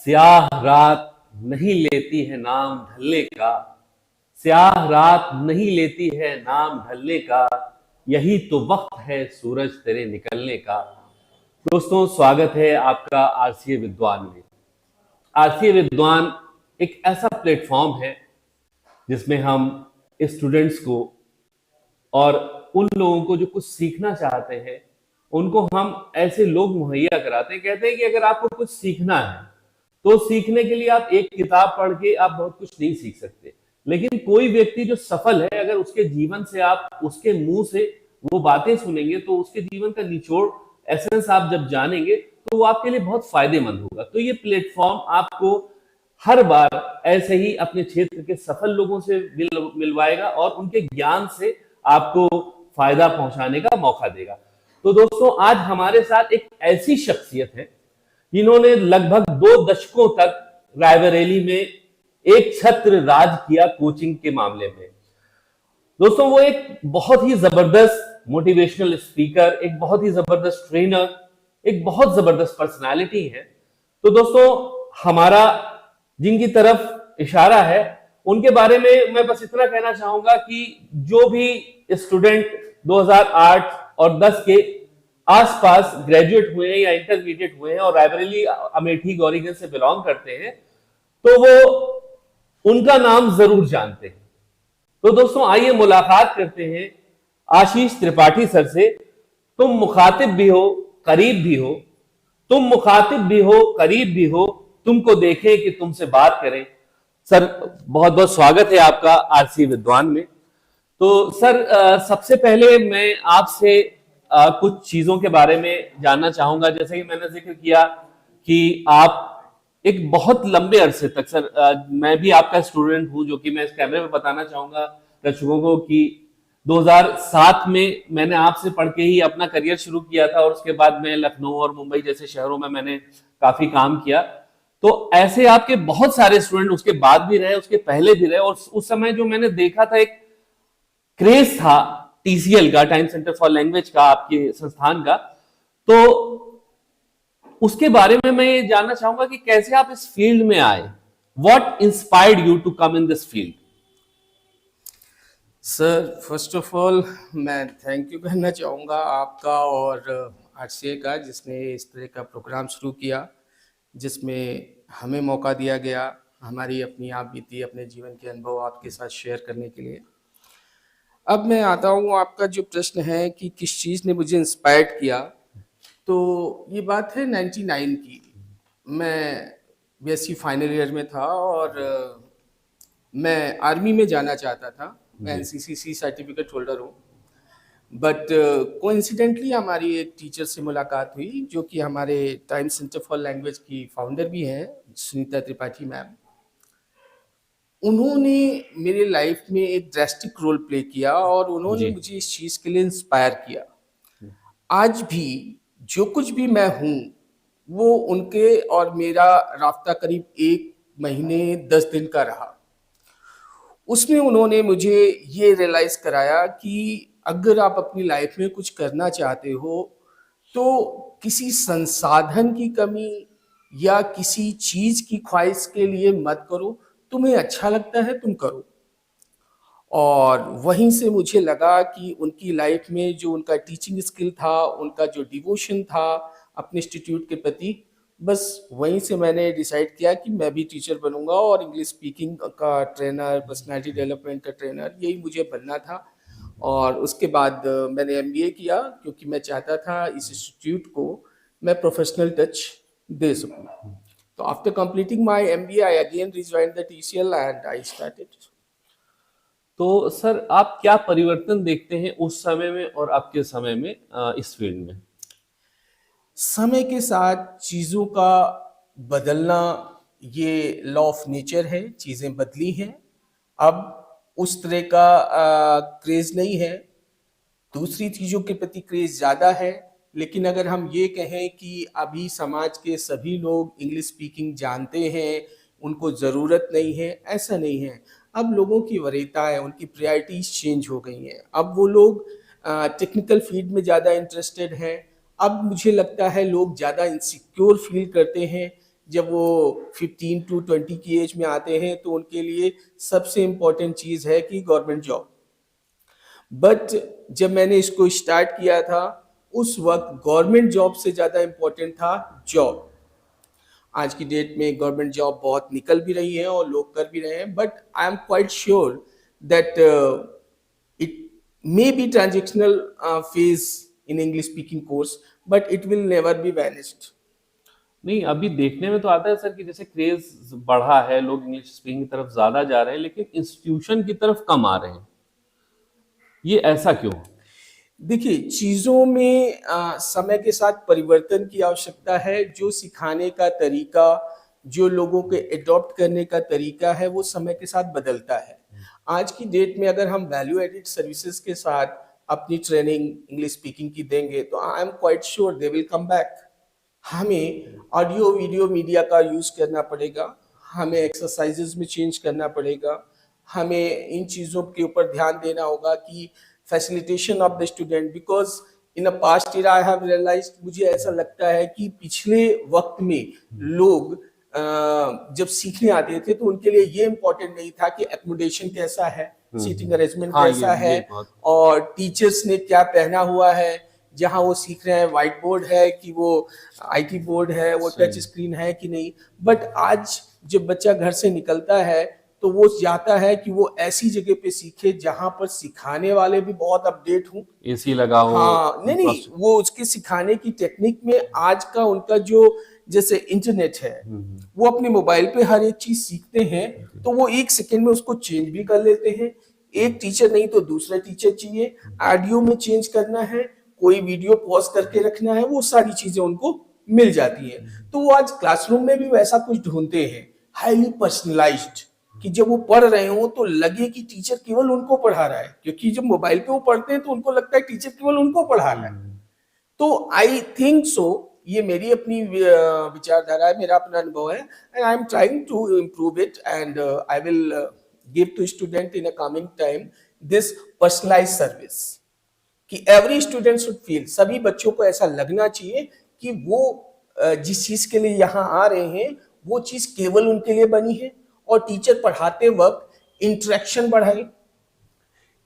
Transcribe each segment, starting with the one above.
स्याह रात नहीं लेती है नाम ढलने का, स्याह रात नहीं लेती है नाम ढलने का, यही तो वक्त है सूरज तेरे निकलने का। दोस्तों, स्वागत है आपका आरसीए विद्वान में। आरसीए विद्वान एक ऐसा प्लेटफॉर्म है जिसमें हम स्टूडेंट्स को और उन लोगों को जो कुछ सीखना चाहते हैं उनको हम ऐसे लोग मुहैया कराते हैं। कहते हैं कि अगर आपको कुछ सीखना है तो सीखने के लिए आप एक किताब पढ़ के आप बहुत कुछ नहीं सीख सकते, लेकिन कोई व्यक्ति जो सफल है, अगर उसके जीवन से आप उसके मुंह से वो बातें सुनेंगे तो उसके जीवन का निचोड़, एसेंस आप जब जानेंगे तो वो आपके लिए बहुत फायदेमंद होगा। तो ये प्लेटफॉर्म आपको हर बार ऐसे ही अपने क्षेत्र के सफल लोगों से मिलवाएगा और उनके ज्ञान से आपको फायदा पहुंचाने का मौका देगा। तो दोस्तों, आज हमारे साथ एक ऐसी शख्सियत है जिन्होंने लगभग 2 दशकों तक रायबरेली में एक छत्र राज किया कोचिंग के मामले में। दोस्तों, वो एक बहुत ही जबरदस्त मोटिवेशनल स्पीकर, एक बहुत ही जबरदस्त ट्रेनर, एक बहुत जबरदस्त पर्सनालिटी है। तो दोस्तों, हमारा जिनकी तरफ इशारा है उनके बारे में मैं बस इतना कहना चाहूंगा कि जो भी स्टूडेंट 2008 और 10 के आसपास ग्रेजुएट हुए हैं या इंटरमीडिएट हुए हैं और रायबरेली, अमेठी, गौरीगंज से बिलोंग करते हैं तो वो उनका नाम जरूर जानते हैं। तो दोस्तों, आइए मुलाकात करते हैं आशीष त्रिपाठी सर से। तुम मुखातिब भी हो, करीब भी हो, तुम मुखातिब भी हो, करीब भी हो, तुमको देखें कि तुमसे बात करें। सर, बहुत बहुत स्वागत है आपका आरसी विद्वान में। तो सर, सबसे पहले मैं आपसे कुछ चीजों के बारे में जानना चाहूंगा। जैसे कि मैंने जिक्र किया कि आप एक बहुत लंबे अरसे तक, सर मैं भी आपका स्टूडेंट हूं, जो कि मैं इस कैमरे में बताना चाहूंगा दर्शकों को कि 2007 में मैंने आपसे पढ़ के ही अपना करियर शुरू किया था और उसके बाद मैं लखनऊ और मुंबई जैसे शहरों में मैंने काफी काम किया। तो ऐसे आपके बहुत सारे स्टूडेंट उसके बाद भी रहे, उसके पहले भी रहे, और उस समय जो मैंने देखा था, एक क्रेज था टीसीएल का, टाइम सेंटर फॉर लैंग्वेज का, आपके संस्थान का। तो उसके बारे में मैं ये जानना चाहूंगा कि कैसे आप इस फील्ड में आए, what inspired you to come in this field. Sir, first of all मैं थैंक यू कहना चाहूँगा आपका और आरसीए का, जिसने इस तरह का प्रोग्राम शुरू किया, जिसमें हमें मौका दिया गया हमारी अपनी आप बीती, अपने जीवन के अनुभव आपके साथ शेयर करने के लिए। अब मैं आता हूँ, आपका जो प्रश्न है कि किस चीज़ ने मुझे इंस्पायर्ड किया, तो ये बात है 99 की। मैं बीएससी फाइनल ईयर में था और मैं आर्मी में जाना चाहता था। मैं एनसीसी सर्टिफिकेट होल्डर हूँ, बट कोइंसिडेंटली हमारी एक टीचर से मुलाकात हुई जो कि हमारे टाइम सेंटर फॉर लैंग्वेज की फाउंडर भी हैं, सुनीता त्रिपाठी मैम। उन्होंने मेरे लाइफ में एक ड्रास्टिक रोल प्ले किया और उन्होंने मुझे इस चीज़ के लिए इंस्पायर किया। आज भी जो कुछ भी मैं हूँ वो उनके और मेरा राब्ता करीब 1 महीने 10 दिन का रहा। उसमें उन्होंने मुझे ये रियलाइज़ कराया कि अगर आप अपनी लाइफ में कुछ करना चाहते हो तो किसी संसाधन की कमी या किसी चीज़ की ख्वाहिश के लिए मत करो, तुम्हें अच्छा लगता है तुम करो। और वहीं से मुझे लगा कि उनकी लाइफ में जो उनका टीचिंग स्किल था, उनका जो डिवोशन था अपने इंस्टीट्यूट के प्रति, बस वहीं से मैंने डिसाइड किया कि मैं भी टीचर बनूंगा और इंग्लिश स्पीकिंग का ट्रेनर, पर्सनालिटी डेवलपमेंट का ट्रेनर, यही मुझे बनना था। और उसके बाद मैंने एमबीए किया क्योंकि मैं चाहता था इस इंस्टीट्यूट को मैं प्रोफेशनल टच दे सकूं। तो after completing my MBA I again rejoined the TCL and I started. तो सर, आप क्या परिवर्तन देखते हैं उस समय में और अब के समय में इस फील्ड में? समय के साथ चीज़ों का बदलना ये लॉ ऑफ नेचर है, चीज़ें बदली हैं। अब उस तरह का क्रेज़ नहीं है, दूसरी चीज़ों के प्रति क्रेज़ ज़्यादा है। लेकिन अगर हम ये कहें कि अभी समाज के सभी लोग इंग्लिश स्पीकिंग जानते हैं, उनको ज़रूरत नहीं है, ऐसा नहीं है। अब लोगों की वरीयता है, उनकी प्रायोरिटीज़ चेंज हो गई हैं। अब वो लोग टेक्निकल फील्ड में ज़्यादा इंटरेस्टेड हैं। अब मुझे लगता है लोग ज़्यादा इनसिक्योर फील करते हैं जब वो 15 टू 20 की एज में आते हैं तो उनके लिए सबसे इम्पोर्टेंट चीज़ है कि गवर्नमेंट जॉब। बट जब मैंने इसको स्टार्ट किया था उस वक्त गवर्नमेंट जॉब से ज़्यादा इम्पोर्टेंट था जॉब। आज की डेट में गवर्नमेंट जॉब बहुत निकल भी रही है और लोग कर भी रहे हैं, but I am quite sure that it may be transactional phase in English speaking course, but it will never be vanished. नहीं, अभी देखने में तो आता है सर कि जैसे क्रेज बढ़ा है, लोग इंग्लिश स्पीकिंग की तरफ ज्यादा जा रहे हैं, लेकिन इंस्टीट्यूशन की तरफ कम आ रहे हैं। ये ऐसा क्यों? देखिए, चीज़ों में समय के साथ परिवर्तन की आवश्यकता है। जो सिखाने का तरीका, जो लोगों के एडॉप्ट करने का तरीका है, वो समय के साथ बदलता है। आज की डेट में अगर हम वैल्यू एडिड सर्विसेज के साथ अपनी ट्रेनिंग इंग्लिश स्पीकिंग की देंगे तो आई am quite sure they will come back. हमें ऑडियो वीडियो मीडिया का यूज़ करना पड़ेगा, हमें एक्सरसाइजेज में चेंज करना पड़ेगा, हमें इन चीज़ों के ऊपर ध्यान देना होगा कि facilitation of the student, because in a past year I have realized, मुझे ऐसा लगता है कि पिछले वक्त में लोग जब सीखने आते थे तो उनके लिए ये इम्पोर्टेंट नहीं था कि एकोमोडेशन कैसा है, सीटिंग अरेंजमेंट कैसा है, और टीचर्स ने क्या पहना हुआ है, जहां वो सीख रहे हैं व्हाइट बोर्ड है कि वो आईटी बोर्ड है, वो टच स्क्रीन है कि नहीं। बट आज जब बच्चा घर से निकलता है तो वो चाहता है कि वो ऐसी जगह पे सीखे जहां पर सिखाने वाले भी बहुत अपडेट हों, एसी लगा हो। हाँ, नहीं, वो उसके सिखाने की टेक्निक में आज का उनका जो जैसे इंटरनेट है, वो अपने मोबाइल पे हर एक चीज सीखते हैं, तो वो एक सेकेंड में उसको चेंज भी कर लेते हैं। एक टीचर नहीं तो दूसरा टीचर चाहिए, ऑडियो में चेंज करना है, कोई वीडियो पॉज करके रखना है, वो सारी चीजें उनको मिल जाती है। तो वो आज क्लासरूम में भी वैसा कुछ ढूंढते हैं, हाईली पर्सनलाइज्ड, कि जब वो पढ़ रहे हो तो लगे कि टीचर केवल उनको पढ़ा रहा है, क्योंकि जब मोबाइल पे वो पढ़ते हैं तो उनको लगता है टीचर केवल उनको पढ़ा रहा है। तो आई थिंक सो, ये मेरी अपनी विचारधारा है, मेरा अपना अनुभव है, and I am trying to improve it, and I will give to student in a coming time this personalized service, कि एवरी स्टूडेंट शुड फील, सभी बच्चों को ऐसा लगना चाहिए कि वो जिस चीज के लिए यहाँ आ रहे हैं वो चीज केवल उनके लिए बनी है, और टीचर पढ़ाते वक्त इंटरेक्शन बढ़ाए,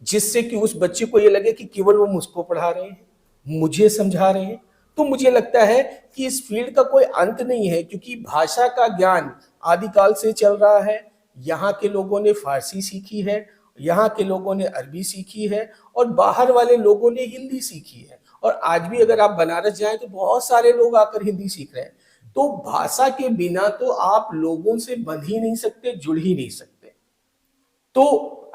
जिससे कि उस बच्चे को ये लगे कि केवल वो मुझको पढ़ा रहे हैं, मुझे समझा रहे हैं। तो मुझे लगता है कि इस फील्ड का कोई अंत नहीं है, क्योंकि भाषा का ज्ञान आदिकाल से चल रहा है। यहाँ के लोगों ने फारसी सीखी है, यहाँ के लोगों ने अरबी सीखी है, और बाहर वाले लोगों ने हिंदी सीखी है, और आज भी अगर आप बनारस जाएं तो बहुत सारे लोग आकर हिंदी सीख रहे हैं। तो भाषा के बिना तो आप लोगों से बंध ही नहीं सकते, जुड़ ही नहीं सकते। तो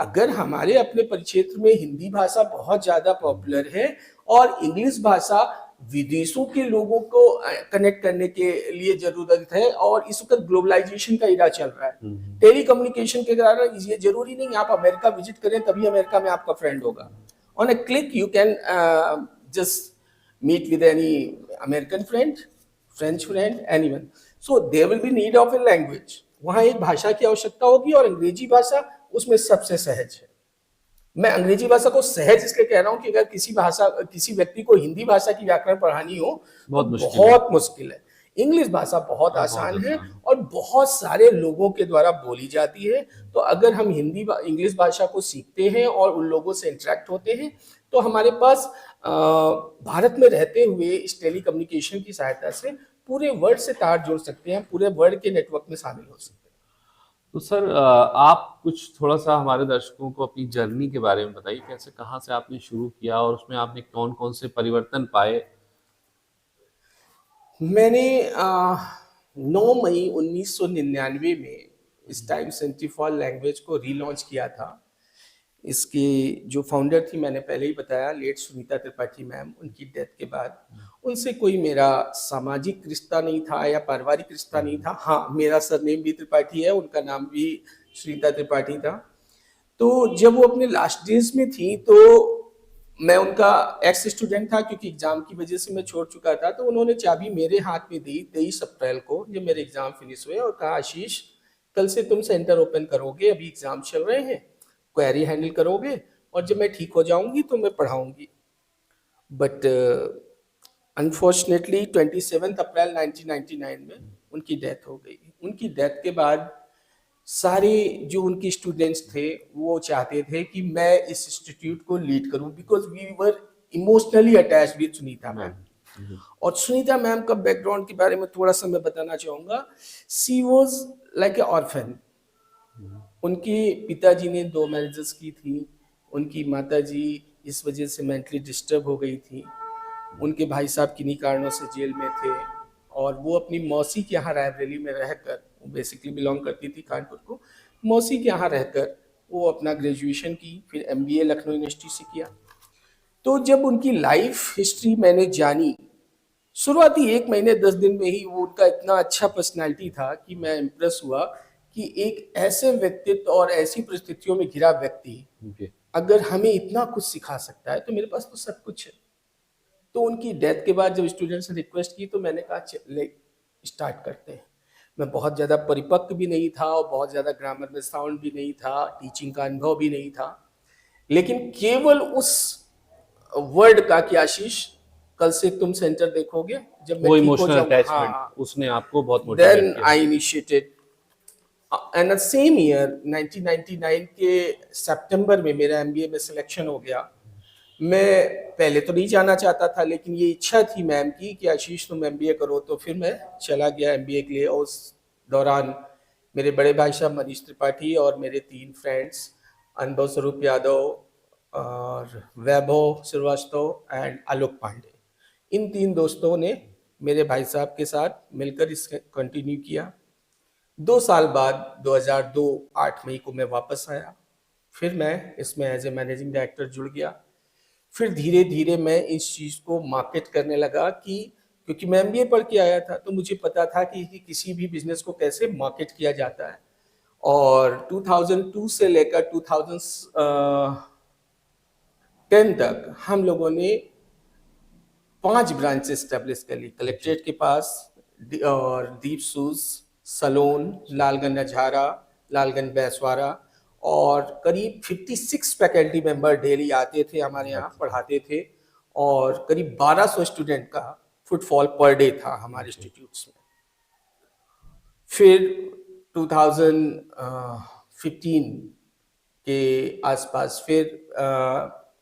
अगर हमारे अपने परिक्षेत्र में हिंदी भाषा बहुत ज्यादा पॉपुलर है और इंग्लिश भाषा विदेशों के लोगों को कनेक्ट करने के लिए जरूरत है, और इस वक्त ग्लोबलाइजेशन का इरा चल रहा है, टेली कम्युनिकेशन के कारण ये जरूरी नहीं आप अमेरिका विजिट करें तभी अमेरिका में आपका फ्रेंड होगा। On a click you can just meet with any American friend, French friend, anyone. So there will be need of a language, वहां एक भाषा की आवश्यकता होगी, और अंग्रेजी भाषा उसमें सबसे सहज है। मैं अंग्रेजी भाषा को सहज इसलिए कह रहा हूं कि अगर किसी व्यक्ति को हिंदी भाषा की व्याकरण पढ़ानी हो तो बहुत मुश्किल है। इंग्लिश भाषा बहुत आसान है और बहुत सारे लोगों के द्वारा बोली जाती है। तो अगर हम इंग्लिश भाषा को सीखते हैं और उन लोगों से इंटरेक्ट होते हैं तो हमारे पास भारत में रहते हुए इस टेली कम्युनिकेशन की सहायता से पूरे वर्ल्ड से तार जोड़ सकते हैं, पूरे वर्ल्ड के नेटवर्क में शामिल हो सकते हैं। तो सर आप कुछ थोड़ा सा हमारे दर्शकों को अपनी जर्नी के बारे में बताइए, कैसे कहाँ से आपने शुरू किया और उसमें आपने कौन कौन से परिवर्तन पाए? मैंने 9 मई 1999 में इस टाइम सेंटर फॉर लैंग्वेज को रीलॉन्च किया था। इसकी जो फाउंडर थी मैंने पहले ही बताया, लेट सुनीता त्रिपाठी मैम, उनकी डेथ के बाद उनसे कोई मेरा सामाजिक रिश्ता नहीं था या पारिवारिक रिश्ता नहीं था। हाँ, मेरा सरनेम भी त्रिपाठी है, उनका नाम भी सुनीता त्रिपाठी था। तो जब वो अपने लास्ट डेज में थी तो मैं उनका एक्स स्टूडेंट था, क्योंकि एग्जाम की वजह से मैं छोड़ चुका था। तो उन्होंने चाबी मेरे हाथ में दी 23 अप्रैल को जब मेरे एग्जाम फिनिश हुए, और कहा आशीष कल से तुम सेंटर ओपन करोगे, अभी एग्जाम चल रहे हैं, क्वेरी हैंडल करोगे, और जब मैं ठीक हो जाऊंगी तो मैं पढ़ाऊंगी। बट अनफॉर्चुनेटली 27 अप्रैल 1999 में उनकी डेथ हो गई। उनकी डेथ के बाद सारे जो उनके स्टूडेंट्स थे वो चाहते थे कि मैं इस इंस्टीट्यूट को लीड करूं, because we were emotionally attached with Sunita ma'am. और सुनीता मैम का बैकग्राउंड के बारे में थोड़ा सा मैं बताना चाहूंगा। सी वॉज लाइक ए ऑर्फन। उनके पिताजी ने 2 मैरिजेस की थी। उनकी माताजी इस वजह से मेंटली डिस्टर्ब हो गई थी। उनके भाई साहब किन्हीं कारणों से जेल में थे और वो अपनी मौसी के यहाँ रायबरेली में रहकर, वो बेसिकली बिलोंग करती थी कानपुर को, मौसी के यहाँ रहकर वो अपना ग्रेजुएशन की, फिर MBA लखनऊ यूनिवर्सिटी से किया। तो जब उनकी लाइफ हिस्ट्री मैंने जानी, शुरुआती 1 महीने 10 दिन में ही वो उनका इतना अच्छा पर्सनैलिटी था कि मैं इम्प्रेस हुआ कि एक ऐसे व्यक्तित्व और ऐसी परिस्थितियों में घिरा व्यक्ति अगर हमें इतना कुछ सिखा सकता है तो मेरे पास तो सब कुछ है। तो उनकी डेथ के बाद जब स्टूडेंट्स ने रिक्वेस्ट की तो मैंने कहा चले स्टार्ट करते हैं। मैं बहुत ज़्यादा परिपक्व भी नहीं था और बहुत ज़्यादा ग्रामर में साउंड भी नहीं था, टीचिंग का अनुभव भी नहीं था, लेकिन केवल उस वर्ड का कि आशीष कल से तुम सेंटर देखोगे, जब मैं वो ठीक हो इमोशनल जाऊं, अटैचमेंट उसने आपको बहुत मोटिवेट देन किया। आई इनिशिएटेड। एंड सेम ईयर 1999 के सितंबर में मेरा MBA में सिलेक्शन हो गया। मैं पहले तो नहीं जाना चाहता था, लेकिन ये इच्छा थी मैम की कि आशीष तुम MBA करो, तो फिर मैं चला गया MBA के लिए। और उस दौरान मेरे बड़े भाई साहब मनीष त्रिपाठी और मेरे 3 फ्रेंड्स अनुभव स्वरूप यादव और वैभव श्रीवास्तव एंड आलोक पांडे, इन 3 दोस्तों ने मेरे भाई साहब के साथ मिलकर इसके कंटिन्यू किया। 2 साल बाद 2002 8 मई को मैं वापस आया। फिर मैं इसमें एज ए मैनेजिंग डायरेक्टर जुड़ गया। फिर धीरे धीरे मैं इस चीज़ को मार्केट करने लगा कि क्योंकि मैं MBA पढ़ के आया था तो मुझे पता था कि किसी भी बिजनेस को कैसे मार्केट किया जाता है। और 2002 से लेकर 2010 तक हम लोगों ने 5 ब्रांच एस्टेब्लिश कर ली, कलेक्ट्रेट के पास और दीप शूज, सलोन, लालगंज अझारा, लालगंज बैसवाड़ा, और करीब 56 फैकल्टी मेंबर डेली आते थे हमारे यहाँ, पढ़ाते थे। और करीब 1200 स्टूडेंट का फुटफॉल पर डे था हमारे इंस्टीट्यूट्स में। फिर 2015 के आसपास फिर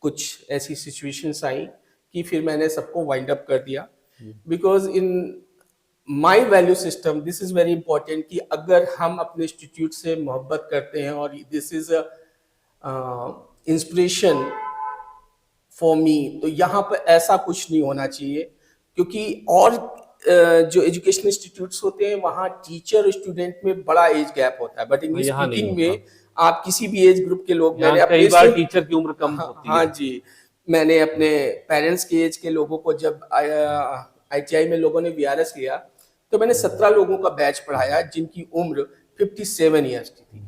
कुछ ऐसी सिचुएशंस आई कि फिर मैंने सबको वाइंड अप कर दिया, because in my value system this is very important कि अगर हम अपने इंस्टीट्यूट से मोहब्बत करते हैं, और this is inspiration for me, तो यहाँ पर ऐसा कुछ नहीं होना चाहिए। क्योंकि और जो एजुकेशन इंस्टीट्यूट्स होते हैं वहाँ टीचर स्टूडेंट में बड़ा एज गैप होता है, बट इंग्लिश स्पीकिंग में आप किसी भी एज ग्रुप के लोग, मैंने कई बार टीचर की उम्र कम होती है। हाँ जी, मैंने अपने पेरेंट्स के एज के लोगों को, जब ITI में लोगों ने VRS लिया तो मैंने 17 लोगों का बैच पढ़ाया जिनकी उम्र 57 ईयर्स की थी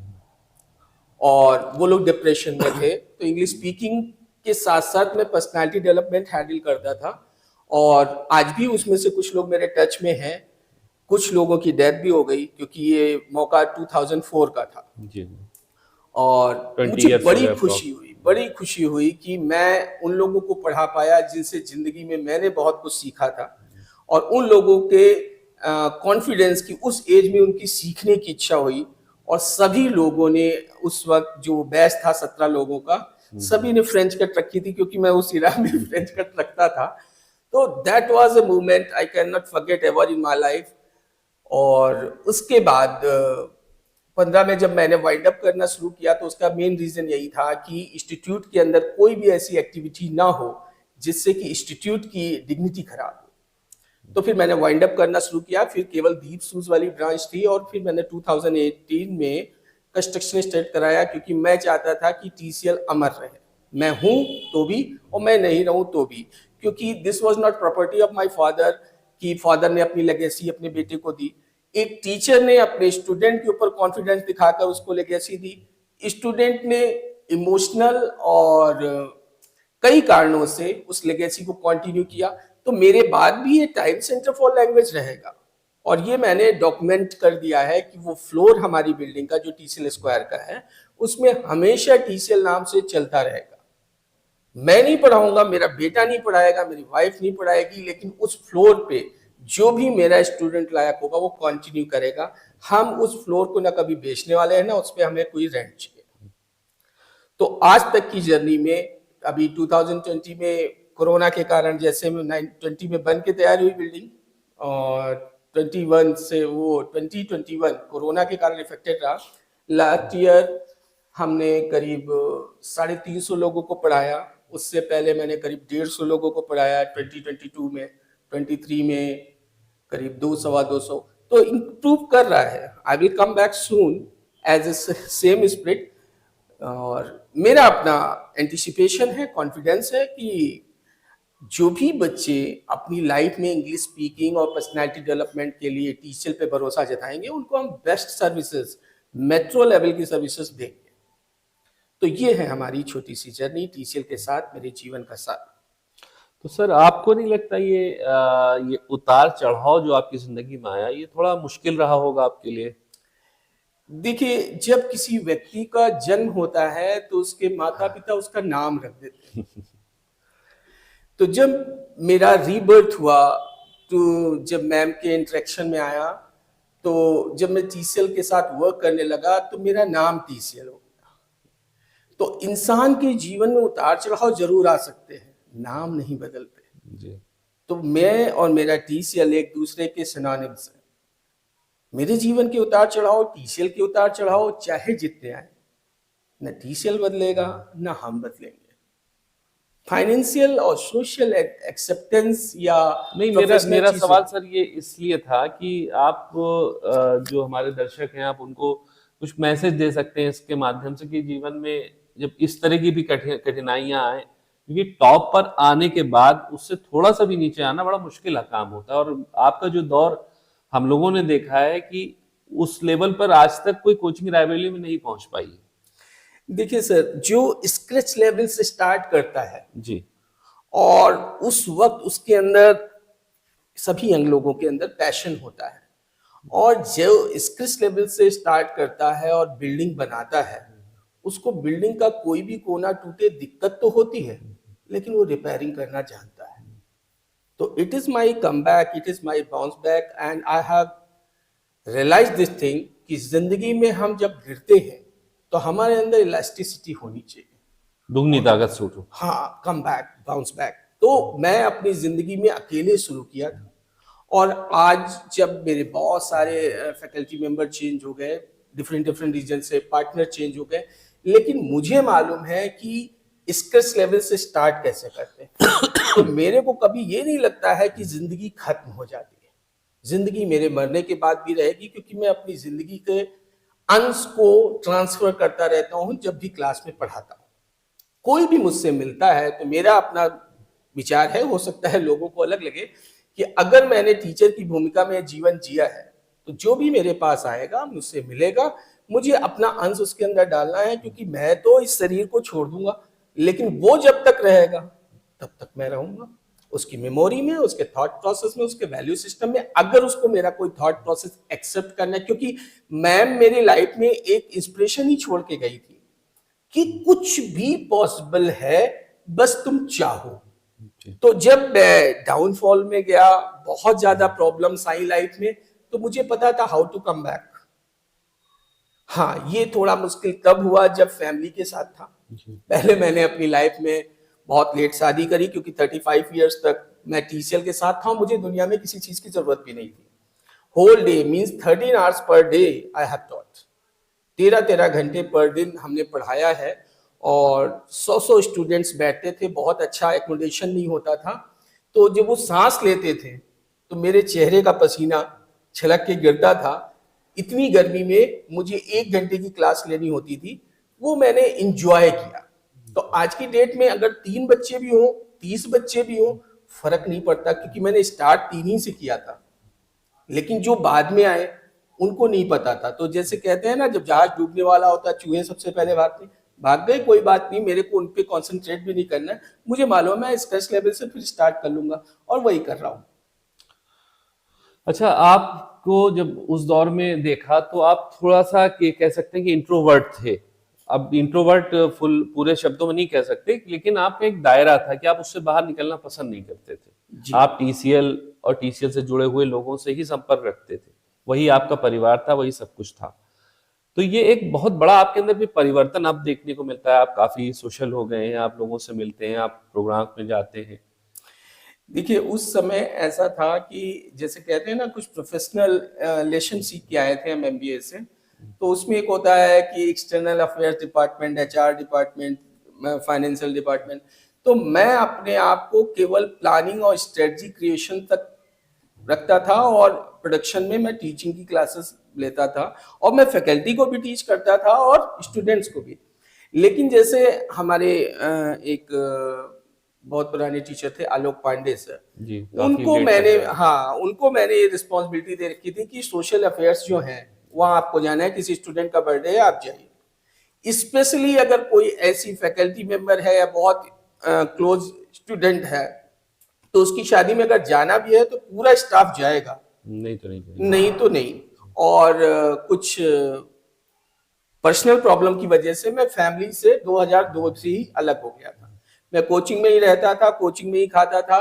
और वो लोग डिप्रेशन में थे। तो इंग्लिश स्पीकिंग के साथ साथ मैं पर्सनालिटी डेवलपमेंट हैंडल करता था, और आज भी उसमें से कुछ लोग मेरे टच में हैं। कुछ लोगों की डेथ भी हो गई क्योंकि ये मौका 2004 का था जी। और मुझे बड़ी खुशी हुई कि मैं उन लोगों को पढ़ा पाया जिनसे जिंदगी में मैंने बहुत कुछ सीखा था, और उन लोगों के कॉन्फिडेंस की उस एज में उनकी सीखने की इच्छा हुई। और सभी लोगों ने उस वक्त जो बैच था 17 लोगों का, सभी ने फ्रेंच कट रखी थी क्योंकि मैं उस इरा में फ्रेंच कट रखता था। तो that was a movement I can not forget ever in my life. और उसके बाद 15 में जब मैंने वाइंड अप करना शुरू किया तो उसका मेन रीजन यही था कि इंस्टीट्यूट के अंदर कोई भी ऐसी एक्टिविटी ना हो जिससे कि इंस्टीट्यूट की डिग्निटी खराब हो। तो फिर मैंने वाइंड अप करना शुरू किया। फिर केवल दीप शूज वाली ब्रांच थी, और फिर मैंने 2018 में कंस्ट्रक्शन स्टार्ट कराया क्योंकि मैं चाहता था कि TCL अमर रहे, मैं हूं तो भी और मैं नहीं रहूं तो भी, क्योंकि this was not property of my father कि फादर ने अपनी लेगेसी अपने बेटे को दी। एक टीचर ने अपने स्टूडेंट के ऊपर कॉन्फिडेंस दिखाकर उसको लेगेसी दी। स्टूडेंट ने इमोशनल और कई कारणों से उस लेगेसी को कंटिन्यू किया। तो मेरे बाद भी ये टाइम सेंटर फॉर लैंग्वेज रहेगा, और ये मैंने डॉक्यूमेंट कर दिया है कि वो फ्लोर हमारी बिल्डिंग का जो TCL स्क्वायर का है उसमें हमेशा TCL नाम से चलता रहेगा। मैं नहीं पढ़ाऊंगा, मेरा बेटा नहीं पढ़ाएगा, मेरी वाइफ नहीं पढ़ाएगी, लेकिन उस फ्लोर पे जो भी मेरा स्टूडेंट लायक होगा वो कंटिन्यू करेगा। हम उस फ्लोर को ना कभी बेचने वाले हैं, ना उस पर हमें कोई रेंट चाहिए। तो आज तक की जर्नी में, अभी 2020 में कोरोना के कारण जैसे में 20 में बन के तैयार हुई बिल्डिंग, और 21 से वो 2021 कोरोना के कारण इफेक्टेड रहा। लास्ट ईयर हमने करीब 350 लोगों को पढ़ाया। उससे पहले मैंने करीब 150 लोगों को पढ़ाया 2022 में। 23 में करीब 200-250। तो इम्प्रूव कर रहा है। I will come back soon as a same spirit. और मेरा अपना एंटिसिपेशन है, कॉन्फिडेंस है कि जो भी बच्चे अपनी लाइफ में इंग्लिश स्पीकिंग और पर्सनालिटी डेवलपमेंट के लिए टीसीएल पे भरोसा जताएंगे, उनको हम बेस्ट सर्विसेज, मेट्रो लेवल की सर्विसेज देंगे। तो ये है हमारी छोटी सी जर्नी टीसीएल के साथ, मेरे जीवन का साथ। तो सर आपको नहीं लगता ये उतार चढ़ाव जो आपकी जिंदगी में आया, ये थोड़ा मुश्किल रहा होगा आपके लिए? देखिए, जब किसी व्यक्ति का जन्म होता है तो उसके माता पिता उसका नाम रख देते हैं। तो जब मेरा रीबर्थ हुआ, तो जब मैम के इंटरेक्शन में आया, तो जब मैं टीसीएल के साथ वर्क करने लगा तो मेरा नाम टीसीएल हो गया। तो इंसान के जीवन में उतार चढ़ाव जरूर आ सकते हैं, नाम नहीं बदलते जी। तो मैं और मेरा टीसीएल एक दूसरे के सिनोनिम्स हैं। मेरे जीवन के उतार चढ़ाव, टीसीएल के उतार चढ़ाव चाहे जितने आए, न टीसीएल बदलेगा न हम बदलेंगे। फाइनेंशियल और सोशल एक्सेप्टेंस या नहीं, मेरा सवाल सर ये इसलिए था कि आप जो हमारे दर्शक हैं, आप उनको कुछ मैसेज दे सकते हैं इसके माध्यम से कि जीवन में जब इस तरह की भी कठिनाइयां आए, क्योंकि टॉप पर आने के बाद उससे थोड़ा सा भी नीचे आना बड़ा मुश्किल काम होता है। और आपका जो दौर हम लोगों ने देखा है कि उस लेवल पर आज तक कोई कोचिंग राइवलरी में नहीं पहुंच पाई। देखिए सर, जो स्क्रैच लेवल से स्टार्ट करता है जी, और उस वक्त उसके अंदर, सभी यंग लोगों के अंदर पैशन होता है, और जो स्क्रैच लेवल से स्टार्ट करता है और बिल्डिंग बनाता है, उसको बिल्डिंग का कोई भी कोना टूटे दिक्कत तो होती है, लेकिन वो रिपेयरिंग करना जानता है। तो it is my come back, it is my bounce back, and I have realize this thing कि जिंदगी में हम जब गिरते हैं तो हमारे अंदर इलास्टिसिटी होनी चाहिए, दुगनी ताकत सूटो। हाँ, कम बैक, बाउंस बैक। तो मैं अपनी जिंदगी में अकेले शुरू किया था, और आज जब मेरे बहुत सारे फैकल्टी मेंबर चेंज हो गए, डिफरेंट रीजन से पार्टनर चेंज हो गए, लेकिन मुझे मालूम है कि स्क्रैच लेवल से स्टार्ट कैसे करते हैं। तो मेरे को कभी ये नहीं लगता है कि जिंदगी खत्म हो जाती है। जिंदगी मेरे मरने के बाद भी रहेगी, क्योंकि मैं अपनी जिंदगी के अंश को ट्रांसफर करता रहता हूँ जब भी क्लास में पढ़ाता हूँ। कोई भी मुझसे मिलता है तो मेरा अपना विचार है, हो सकता है लोगों को अलग लगे, कि अगर मैंने टीचर की भूमिका में जीवन जिया है तो जो भी मेरे पास आएगा, मुझसे मिलेगा, मुझे अपना अंश उसके अंदर डालना है, क्योंकि मैं तो इस शरीर को छोड़ दूंगा, लेकिन वो जब तक रहेगा तब तक मैं रहूंगा, उसकी मेमोरी में, उसके थॉट प्रोसेस में, उसके वैल्यू सिस्टम में। अगर उसको मेरा कोई थॉट प्रोसेस एक्सेप्ट करना है, क्योंकि मैम मेरी लाइफ में एक इंस्पिरेशन ही छोड़ के गई थी कि कुछ भी पॉसिबल है, बस तुम चाहो। तो जब मैं डाउनफॉल में गया, बहुत ज्यादा प्रॉब्लम्स आई लाइफ में, तो मुझे पता था हाउ टू कम बैक। हाँ, ये थोड़ा मुश्किल तब हुआ जब फैमिली के साथ था। पहले मैंने अपनी लाइफ में बहुत लेट शादी करी, क्योंकि 35 इयर्स तक मैं टीसीएल के साथ था, मुझे दुनिया में किसी चीज की जरूरत भी नहीं थी। Whole day means 13 hours per day I have taught. 13 घंटे पर दिन हमने पढ़ाया है, और 100 स्टूडेंट्स बैठते थे, बहुत अच्छा एकोमोडेशन नहीं होता था। तो जब वो सांस लेते थे तो मेरे चेहरे का पसीना छलक के गिरता था। इतनी गर्मी में मुझे 1 घंटे की क्लास लेनी होती थी, वो मैंने इंजॉय किया। तो आज की डेट में अगर 3 बच्चे भी हों, 30 बच्चे भी हों, फर्क नहीं पड़ता, क्योंकि मैंने स्टार्ट 3 ही से किया था। लेकिन जो बाद में आए उनको नहीं पता था। तो जैसे कहते हैं ना, जब जहाज डूबने वाला होता है, चूहे सबसे पहले भाग गए, कोई बात नहीं, मेरे को उन पे कॉन्सेंट्रेट भी नहीं करना है, मुझे मालूम है स्ट्रेस लेवल से फिर स्टार्ट कर लूंगा, और वही कर रहा हूँ। अच्छा, आपको जब उस दौर में देखा तो आप थोड़ा सा कह सकते हैं कि इंट्रोवर्ट थे। अब इंट्रोवर्ट पूरे शब्दों में नहीं कह सकते, लेकिन आपका एक दायरा था कि आप उससे बाहर निकलना पसंद नहीं करते थे। जी। आप टीसीएल और टीसीएल से जुड़े हुए लोगों से ही संपर्क रखते थे, वही आपका परिवार था, वही सब कुछ था। तो ये एक बहुत बड़ा आपके अंदर भी परिवर्तन अब देखने को मिलता है। आप काफी सोशल हो गए हैं, आप लोगों से मिलते हैं, आप प्रोग्राम में जाते हैं। देखिए, उस समय ऐसा था कि जैसे कहते हैं ना, कुछ प्रोफेशनल लेसन सीख के आए थे हम एमबीए से। तो उसमें एक होता है कि external affairs department, HR department, financial department. तो मैं अपने आप को केवल प्लानिंग और स्ट्रेटजी क्रिएशन तक रखता था, और प्रोडक्शन में मैं टीचिंग की क्लासेस लेता था, और मैं फैकल्टी को भी टीच करता था और स्टूडेंट्स को भी। लेकिन जैसे हमारे एक बहुत पुराने टीचर थे, आलोक पांडे सर। जी, काफी लेट तक रहे। उनको मैंने ये रिस्पॉन्सिबिलिटी दे रखी थी कि सोशल अफेयर्स जो हैं वहाँ आपको जाना है, किसी स्टूडेंट का बर्थडे है आप जाइए। स्पेशली अगर कोई ऐसी फैकल्टी मेंबर है या बहुत क्लोज स्टूडेंट है, तो उसकी शादी में अगर जाना भी है तो पूरा स्टाफ जाएगा, नहीं तो नहीं जाएगा। नहीं तो नहीं। और कुछ पर्सनल प्रॉब्लम की वजह से मैं फैमिली से 2002 से ही अलग हो गया था। मैं कोचिंग में ही रहता था, कोचिंग में ही खाता था।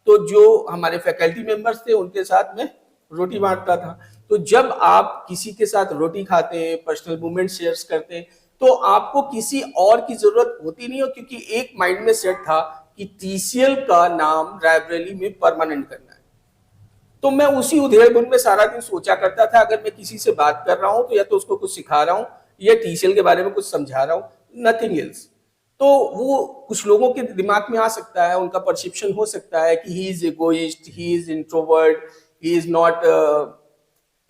तो जो हमारे फैकल्टी मेंबर्स थे उनके साथ मैं रोटी बांटता था। तो जब आप किसी के साथ रोटी खाते हैं, पर्सनल मोमेंट शेयर करते हैं, तो आपको किसी और की जरूरत होती नहीं हो, क्योंकि एक माइंड में सेट था कि टीसीएल का नाम रायबरेली में परमानेंट करना है। तो मैं उसी उधेड़-बुन में सारा दिन सोचा करता था, अगर मैं किसी से बात कर रहा हूं तो या तो उसको कुछ सिखा रहा हूं या टीसीएल के बारे में कुछ समझा रहा हूं, नथिंग एल्स। तो वो कुछ लोगों के दिमाग में आ सकता है, उनका परसेप्शन हो सकता है कि he is egoist, he is introvert, he is not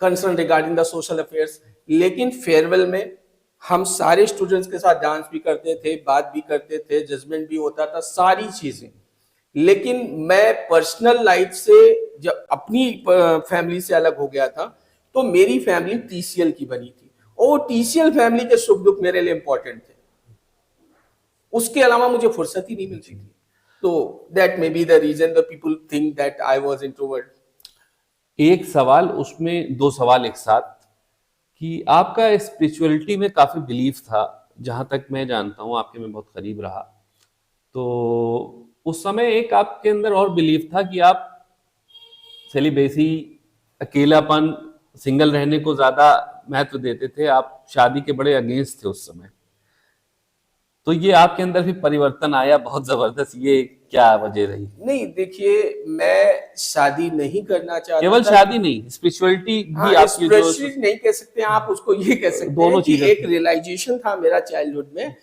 concern regarding the social affairs. लेकिन फेयरवेल में हम सारे स्टूडेंट्स के साथ डांस भी करते थे, बात भी करते थे, जजमेंट भी होता था, सारी चीजें। लेकिन मैं पर्सनल लाइफ से जब अपनी फैमिली से अलग हो गया था, तो मेरी फैमिली टीसीएल की बनी थी, और टीसीएल फैमिली के सुख दुख मेरे लिए इंपॉर्टेंट थे। उसके अलावा मुझे फुर्सत ही नहीं मिलती थी। तो that may be the reason the people think that I was introvert. एक सवाल, उसमें दो सवाल एक साथ, कि आपका स्पिरिचुअलिटी में काफी बिलीफ था, जहां तक मैं जानता हूं, आपके में बहुत करीब रहा। तो उस समय एक आपके अंदर और बिलीफ था कि आप सेलिब्रेसी, अकेलापन, सिंगल रहने को ज्यादा महत्व देते थे। आप शादी के बड़े अगेंस्ट थे उस समय। तो ये आपके अंदर भी परिवर्तन आया बहुत जबरदस्त, ये क्या वजह रही? नहीं, देखिए, मैं शादी नहीं करना चाहता केवल था। शादी नहीं, स्पिरिचुअलिटी भी हाँ, आपकी जो स्प्रेडशीट नहीं कह सकते आप उसको, ये कह सकते दोनों हैं कि चीजें एक रियलाइजेशन था मेरा चाइल्डहुड में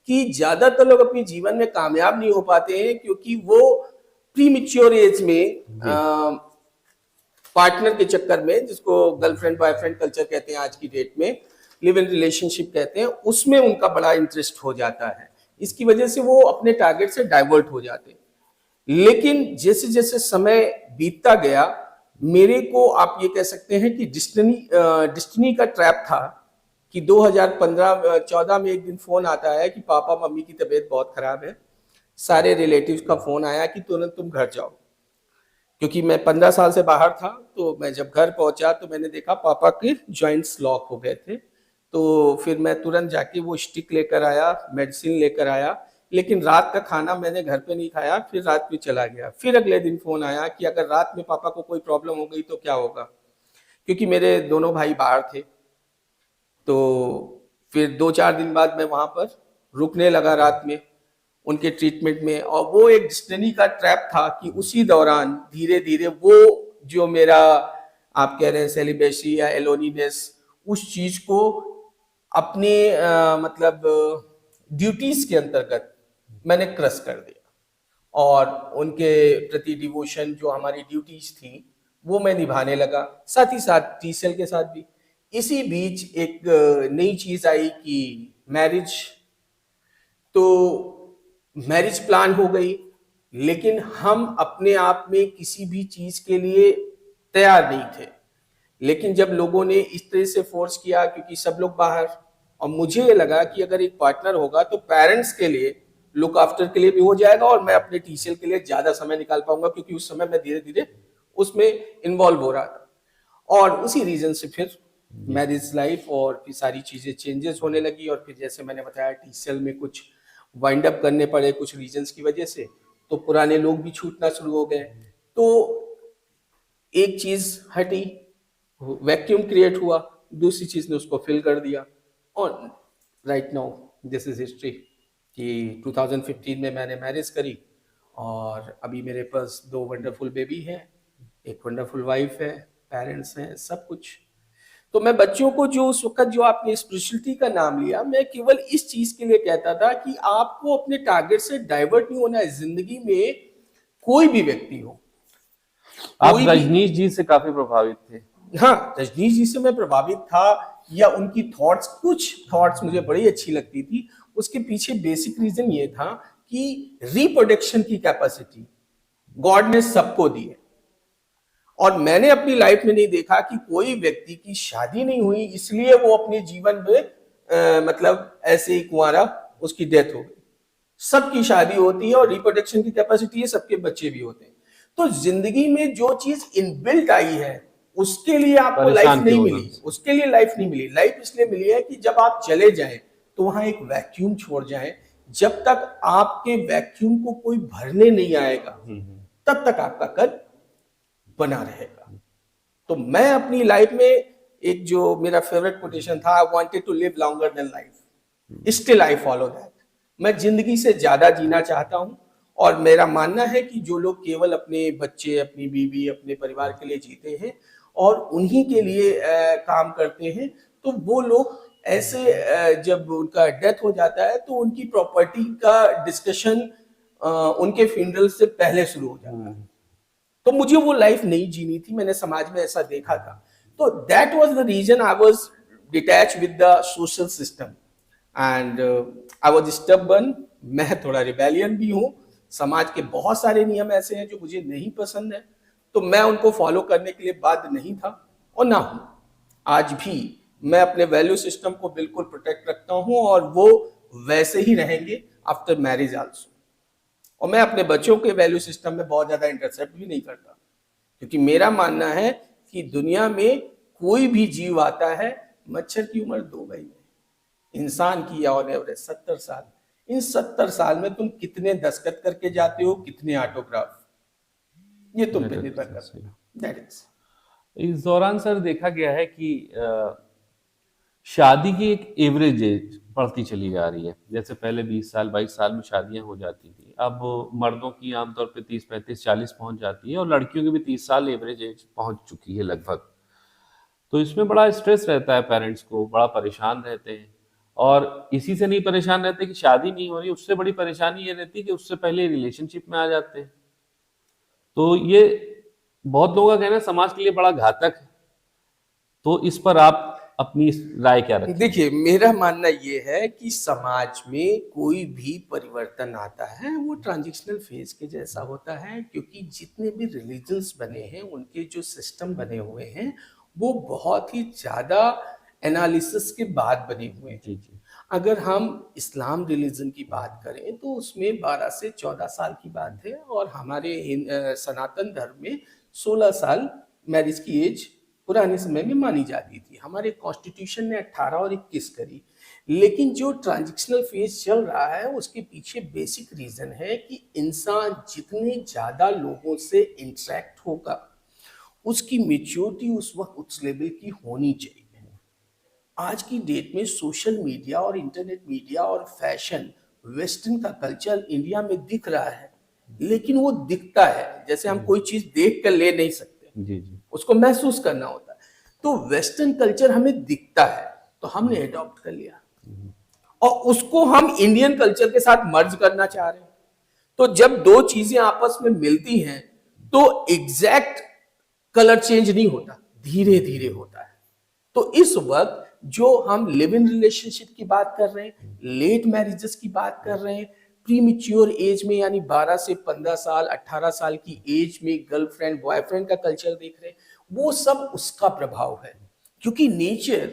कि ज्यादातर लोग अपने जीवन में कामयाब नहीं हो पाते हैं, क्योंकि वो प्री मेच्योर एज में जी। पार्टनर के चक्कर में, जिसको गर्लफ्रेंड बॉयफ्रेंड कल्चर कहते हैं आज की डेट में, लिव इन रिलेशनशिप कहते हैं, उसमें उनका बड़ा इंटरेस्ट हो जाता है। इसकी वजह से वो अपने टारगेट से डाइवर्ट हो जाते हैं। लेकिन जैसे जैसे समय बीतता गया, मेरे को आप ये कह सकते हैं कि डिस्टिनी का ट्रैप था कि 2015-14 में एक दिन फोन आता है कि पापा मम्मी की तबीयत बहुत खराब है। सारे रिलेटिव्स का फोन आया कि तुरंत तुम घर जाओ। क्योंकि मैं 15 साल से बाहर था, तो मैं जब घर पहुंचा तो मैंने देखा पापा के जॉइंट्स लॉक हो गए थे। तो फिर मैं तुरंत जाके वो स्टिक लेकर आया, मेडिसिन लेकर आया। लेकिन रात का खाना मैंने घर पे नहीं खाया, फिर रात में चला गया। फिर अगले दिन फोन आया कि अगर रात में पापा को कोई प्रॉब्लम हो गई तो क्या होगा, क्योंकि मेरे दोनों भाई बाहर थे। तो फिर 2-4 दिन बाद मैं वहां पर रुकने लगा रात में उनके ट्रीटमेंट में। और वो एक डिस्टिनी का ट्रैप था कि उसी दौरान धीरे धीरे वो जो मेरा, आप कह रहे हैं सेलिब्रेसी या एलोनीनेस, उस चीज को अपने मतलब ड्यूटीज के अंतर्गत मैंने क्रश कर दिया, और उनके प्रति डिवोशन जो हमारी ड्यूटीज थी वो मैं निभाने लगा, साथ ही साथ टीसीएल के साथ भी। इसी बीच एक नई चीज आई कि मैरिज। तो मैरिज प्लान हो गई, लेकिन हम अपने आप में किसी भी चीज के लिए तैयार नहीं थे। लेकिन जब लोगों ने इस तरह से फोर्स किया, क्योंकि सब लोग बाहर, और मुझे ये लगा कि अगर एक पार्टनर होगा तो पेरेंट्स के लिए लुक आफ्टर के लिए भी हो जाएगा, और मैं अपने टीसीएल के लिए ज्यादा समय निकाल पाऊंगा, क्योंकि उस समय मैं धीरे धीरे उसमें इन्वॉल्व हो रहा था। और उसी रीजन से फिर मैरिज लाइफ और फिर सारी चीजें चेंजेस होने लगी। और फिर जैसे मैंने बताया, टीसीएल में कुछ वाइंड अप करने पड़े कुछ रीजंस की वजह से, तो पुराने लोग भी छूटना शुरू हो गए। तो एक चीज हटी, वैक्यूम क्रिएट हुआ, दूसरी चीज ने उसको फिल कर दिया, और right now this is history कि 2015 में मैंने मैरिज करी और अभी मेरे पास 2 वंडरफुल बेबी हैं, एक वंडरफुल वाइफ है, पेरेंट्स हैं, सब कुछ। तो मैं बच्चों को जो उस वक्त जो आपने स्पिरिचुअलिटी का नाम लिया, मैं केवल इस चीज के लिए कहता था कि आपको अपने टारगेट से डाइवर्ट नहीं होना है। जिंदगी में कोई भी व्यक्ति हो, आप रजनीश जी से काफी प्रभावित थे? हाँ, रजनीश जी से मैं प्रभावित था, या उनकी थॉट्स, कुछ थॉट्स मुझे बड़ी अच्छी लगती थी। उसके पीछे बेसिक रीजन ये था कि रिप्रोडक्शन की कैपेसिटी गॉड ने सबको दी है, और मैंने अपनी लाइफ में नहीं देखा कि कोई व्यक्ति की शादी नहीं हुई इसलिए वो अपने जीवन में मतलब ऐसे ही कुंवारा उसकी डेथ हो गई। सबकी शादी होती है और रिप्रोडक्शन की कैपेसिटी है, सबके बच्चे भी होते हैं। तो जिंदगी में जो चीज इनबिल्ट आई है उसके लिए आपको लाइफ नहीं मिली, उसके लिए लाइफ नहीं मिली। लाइफ इसलिए मिली है कि जब आप चले जाएं तो वहां एक वैक्यूम छोड़ जाएं। जब तक आपके वैक्यूम को कोई भरने नहीं आएगा तब तक आपका कद बना रहेगा। तो मैं अपनी लाइफ में, एक जो मेरा फेवरेट कोटेशन था, I wanted to live longer than life, still I follow that. मैं जिंदगी से ज्यादा जीना चाहता हूं, और मेरा मानना है कि जो लोग केवल अपने बच्चे, अपनी बीवी, अपने परिवार के लिए जीते हैं और उन्हीं के लिए काम करते हैं, तो वो लोग ऐसे जब उनका डेथ हो जाता है तो उनकी प्रॉपर्टी का डिस्कशन उनके फ्यूनरल से पहले शुरू हो जाता है। तो मुझे वो लाइफ नहीं जीनी थी, मैंने समाज में ऐसा देखा था। तो that was the reason I was detach with the social system and I was stubborn. मैं थोड़ा रिबेलियन भी हूँ। समाज के बहुत सारे नियम ऐसे हैं जो मुझे नहीं पसंद है, तो मैं उनको फॉलो करने के लिए बाध्य नहीं था और ना हूं। आज भी मैं अपने वैल्यू सिस्टम को बिल्कुल प्रोटेक्ट रखता हूं, और वो वैसे ही रहेंगे आफ्टर मैरिज आल्सो। और मैं अपने बच्चों के वैल्यू सिस्टम में बहुत ज्यादा इंटरसेप्ट भी नहीं करता, क्योंकि मेरा मानना है कि दुनिया में कोई भी जीव आता है, मच्छर की उम्र 2 महीने, इंसान की ऑन एवरेज 70 साल। इन 70 साल में तुम कितने दस्तखत करके जाते हो, कितने ऑटोग्राफ, ये तुम पे निर्भर करता है। इस दौरान सर देखा गया है कि शादी की एक एवरेज एज बढ़ती चली जा रही है। जैसे पहले 20 साल 22 साल में शादियां हो जाती थी, अब मर्दों की आमतौर पे 30 35 40 पहुंच जाती है, और लड़कियों की भी 30 साल एवरेज एज पहुंच चुकी है लगभग। तो इसमें बड़ा स्ट्रेस रहता है, पेरेंट्स को बड़ा परेशान रहते हैं। और इसी से नहीं परेशान रहते कि शादी नहीं हो रही, उससे बड़ी परेशानी ये रहती है कि उससे पहले रिलेशनशिप में आ जाते हैं। तो ये बहुत लोगों का कहना है समाज के लिए बड़ा घातक है। तो इस पर आप अपनी राय क्या रखें? देखिए, मेरा मानना ये है कि समाज में कोई भी परिवर्तन आता है वो ट्रांजिशनल फेज के जैसा होता है, क्योंकि जितने भी रिलीजन्स बने हैं, उनके जो सिस्टम बने हुए हैं, वो बहुत ही ज्यादा एनालिसिस के बाद बने हुए हैं। जी जी। अगर हम इस्लाम रिलीजन की बात करें तो उसमें 12 से 14 साल की बात है, और हमारे सनातन धर्म में 16 साल मैरिज की एज पुराने समय में मानी जाती थी। हमारे कॉन्स्टिट्यूशन ने 18 और 21 करी। लेकिन जो ट्रांजिशनल फेज चल रहा है उसके पीछे बेसिक रीजन है कि इंसान जितने ज्यादा लोगों से इंटरेक्ट होगा, उसकी मेच्योरिटी उस वक्त उस लेवल की होनी चाहिए। आज की डेट में सोशल मीडिया और इंटरनेट मीडिया और फैशन, वेस्टर्न का कल्चर इंडिया में दिख रहा है, लेकिन वो दिखता है, जैसे हम कोई चीज देख कर ले नहीं सकते, जी जी, उसको महसूस करना होता है। तो वेस्टर्न कल्चर हमें दिखता है तो हमने अडॉप्ट कर लिया, और उसको हम इंडियन कल्चर के साथ मर्ज करना चाह रहे हैं। तो जब दो चीजें आपस में मिलती हैं तो एग्जैक्ट कलर चेंज नहीं होता, धीरे धीरे होता है। तो इस वक्त जो हम लिव इन रिलेशनशिप की बात कर रहे हैं, लेट मैरिजेस की बात कर रहे हैं, प्रीमेच्योर एज में यानी 12 से 15 साल 18 साल की एज में गर्लफ्रेंड बॉयफ्रेंड का कल्चर देख रहे हैं, वो सब उसका प्रभाव है। क्योंकि नेचर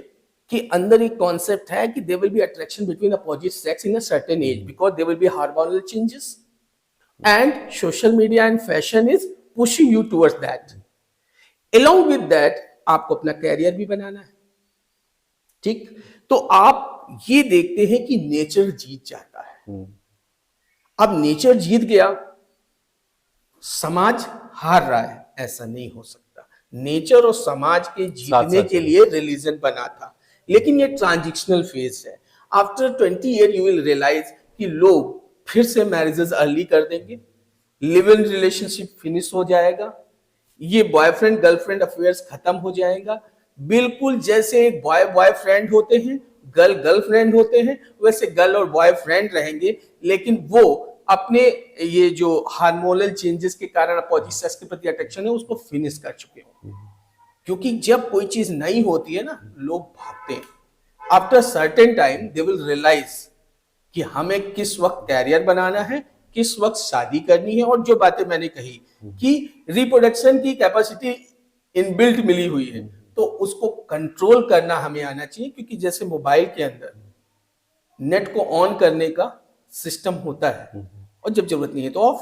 के अंदर एक कॉन्सेप्ट है कि there will be attraction between opposite sex in a certain age, because there will be hormonal changes, and social media and fashion is pushing you towards that. Along with that आपको अपना career भी बनाना है, ठीक? तो आप ये देखते हैं कि नेचर जीत जाता है। अब नेचर जीत गया, समाज हार रहा है, ऐसा नहीं हो सकता। नेचर और समाज के जीतने के लिए रिलीजन बना था, लेकिन ये ट्रांजिशनल फेज है। After 20 year you will realize कि लोग फिर से मैरिजेस अर्ली कर देंगे, लिव इन रिलेशनशिप फिनिश हो जाएगा, ये बॉयफ्रेंड गर्लफ्रेंड अफेयर्स खत्म हो जाएगा। बिल्कुल जैसे एक बॉय बॉयफ्रेंड होते हैं, गर्ल गर्लफ्रेंड होते हैं, वैसे गर्ल और बॉयफ्रेंड रहेंगे, लेकिन वो अपने ये जो हार्मोनल चेंजेस के कारण अपोजिट सेक्स के प्रति अट्रैक्शन है उसको फिनिश कर चुके हो। क्योंकि जब कोई चीज नई होती है ना, लोग भागते हैं। After certain time they will realize कि हमें किस वक्त कैरियर बनाना है, किस वक्त शादी करनी है। और जो बातें मैंने कही कि रिप्रोडक्शन की कैपेसिटी इनबिल्ट मिली हुई है, तो उसको कंट्रोल करना हमें आना चाहिए। क्योंकि जैसे मोबाइल के अंदर नेट को ऑन करने का सिस्टम होता है और जब जरूरत नहीं है तो ऑफ,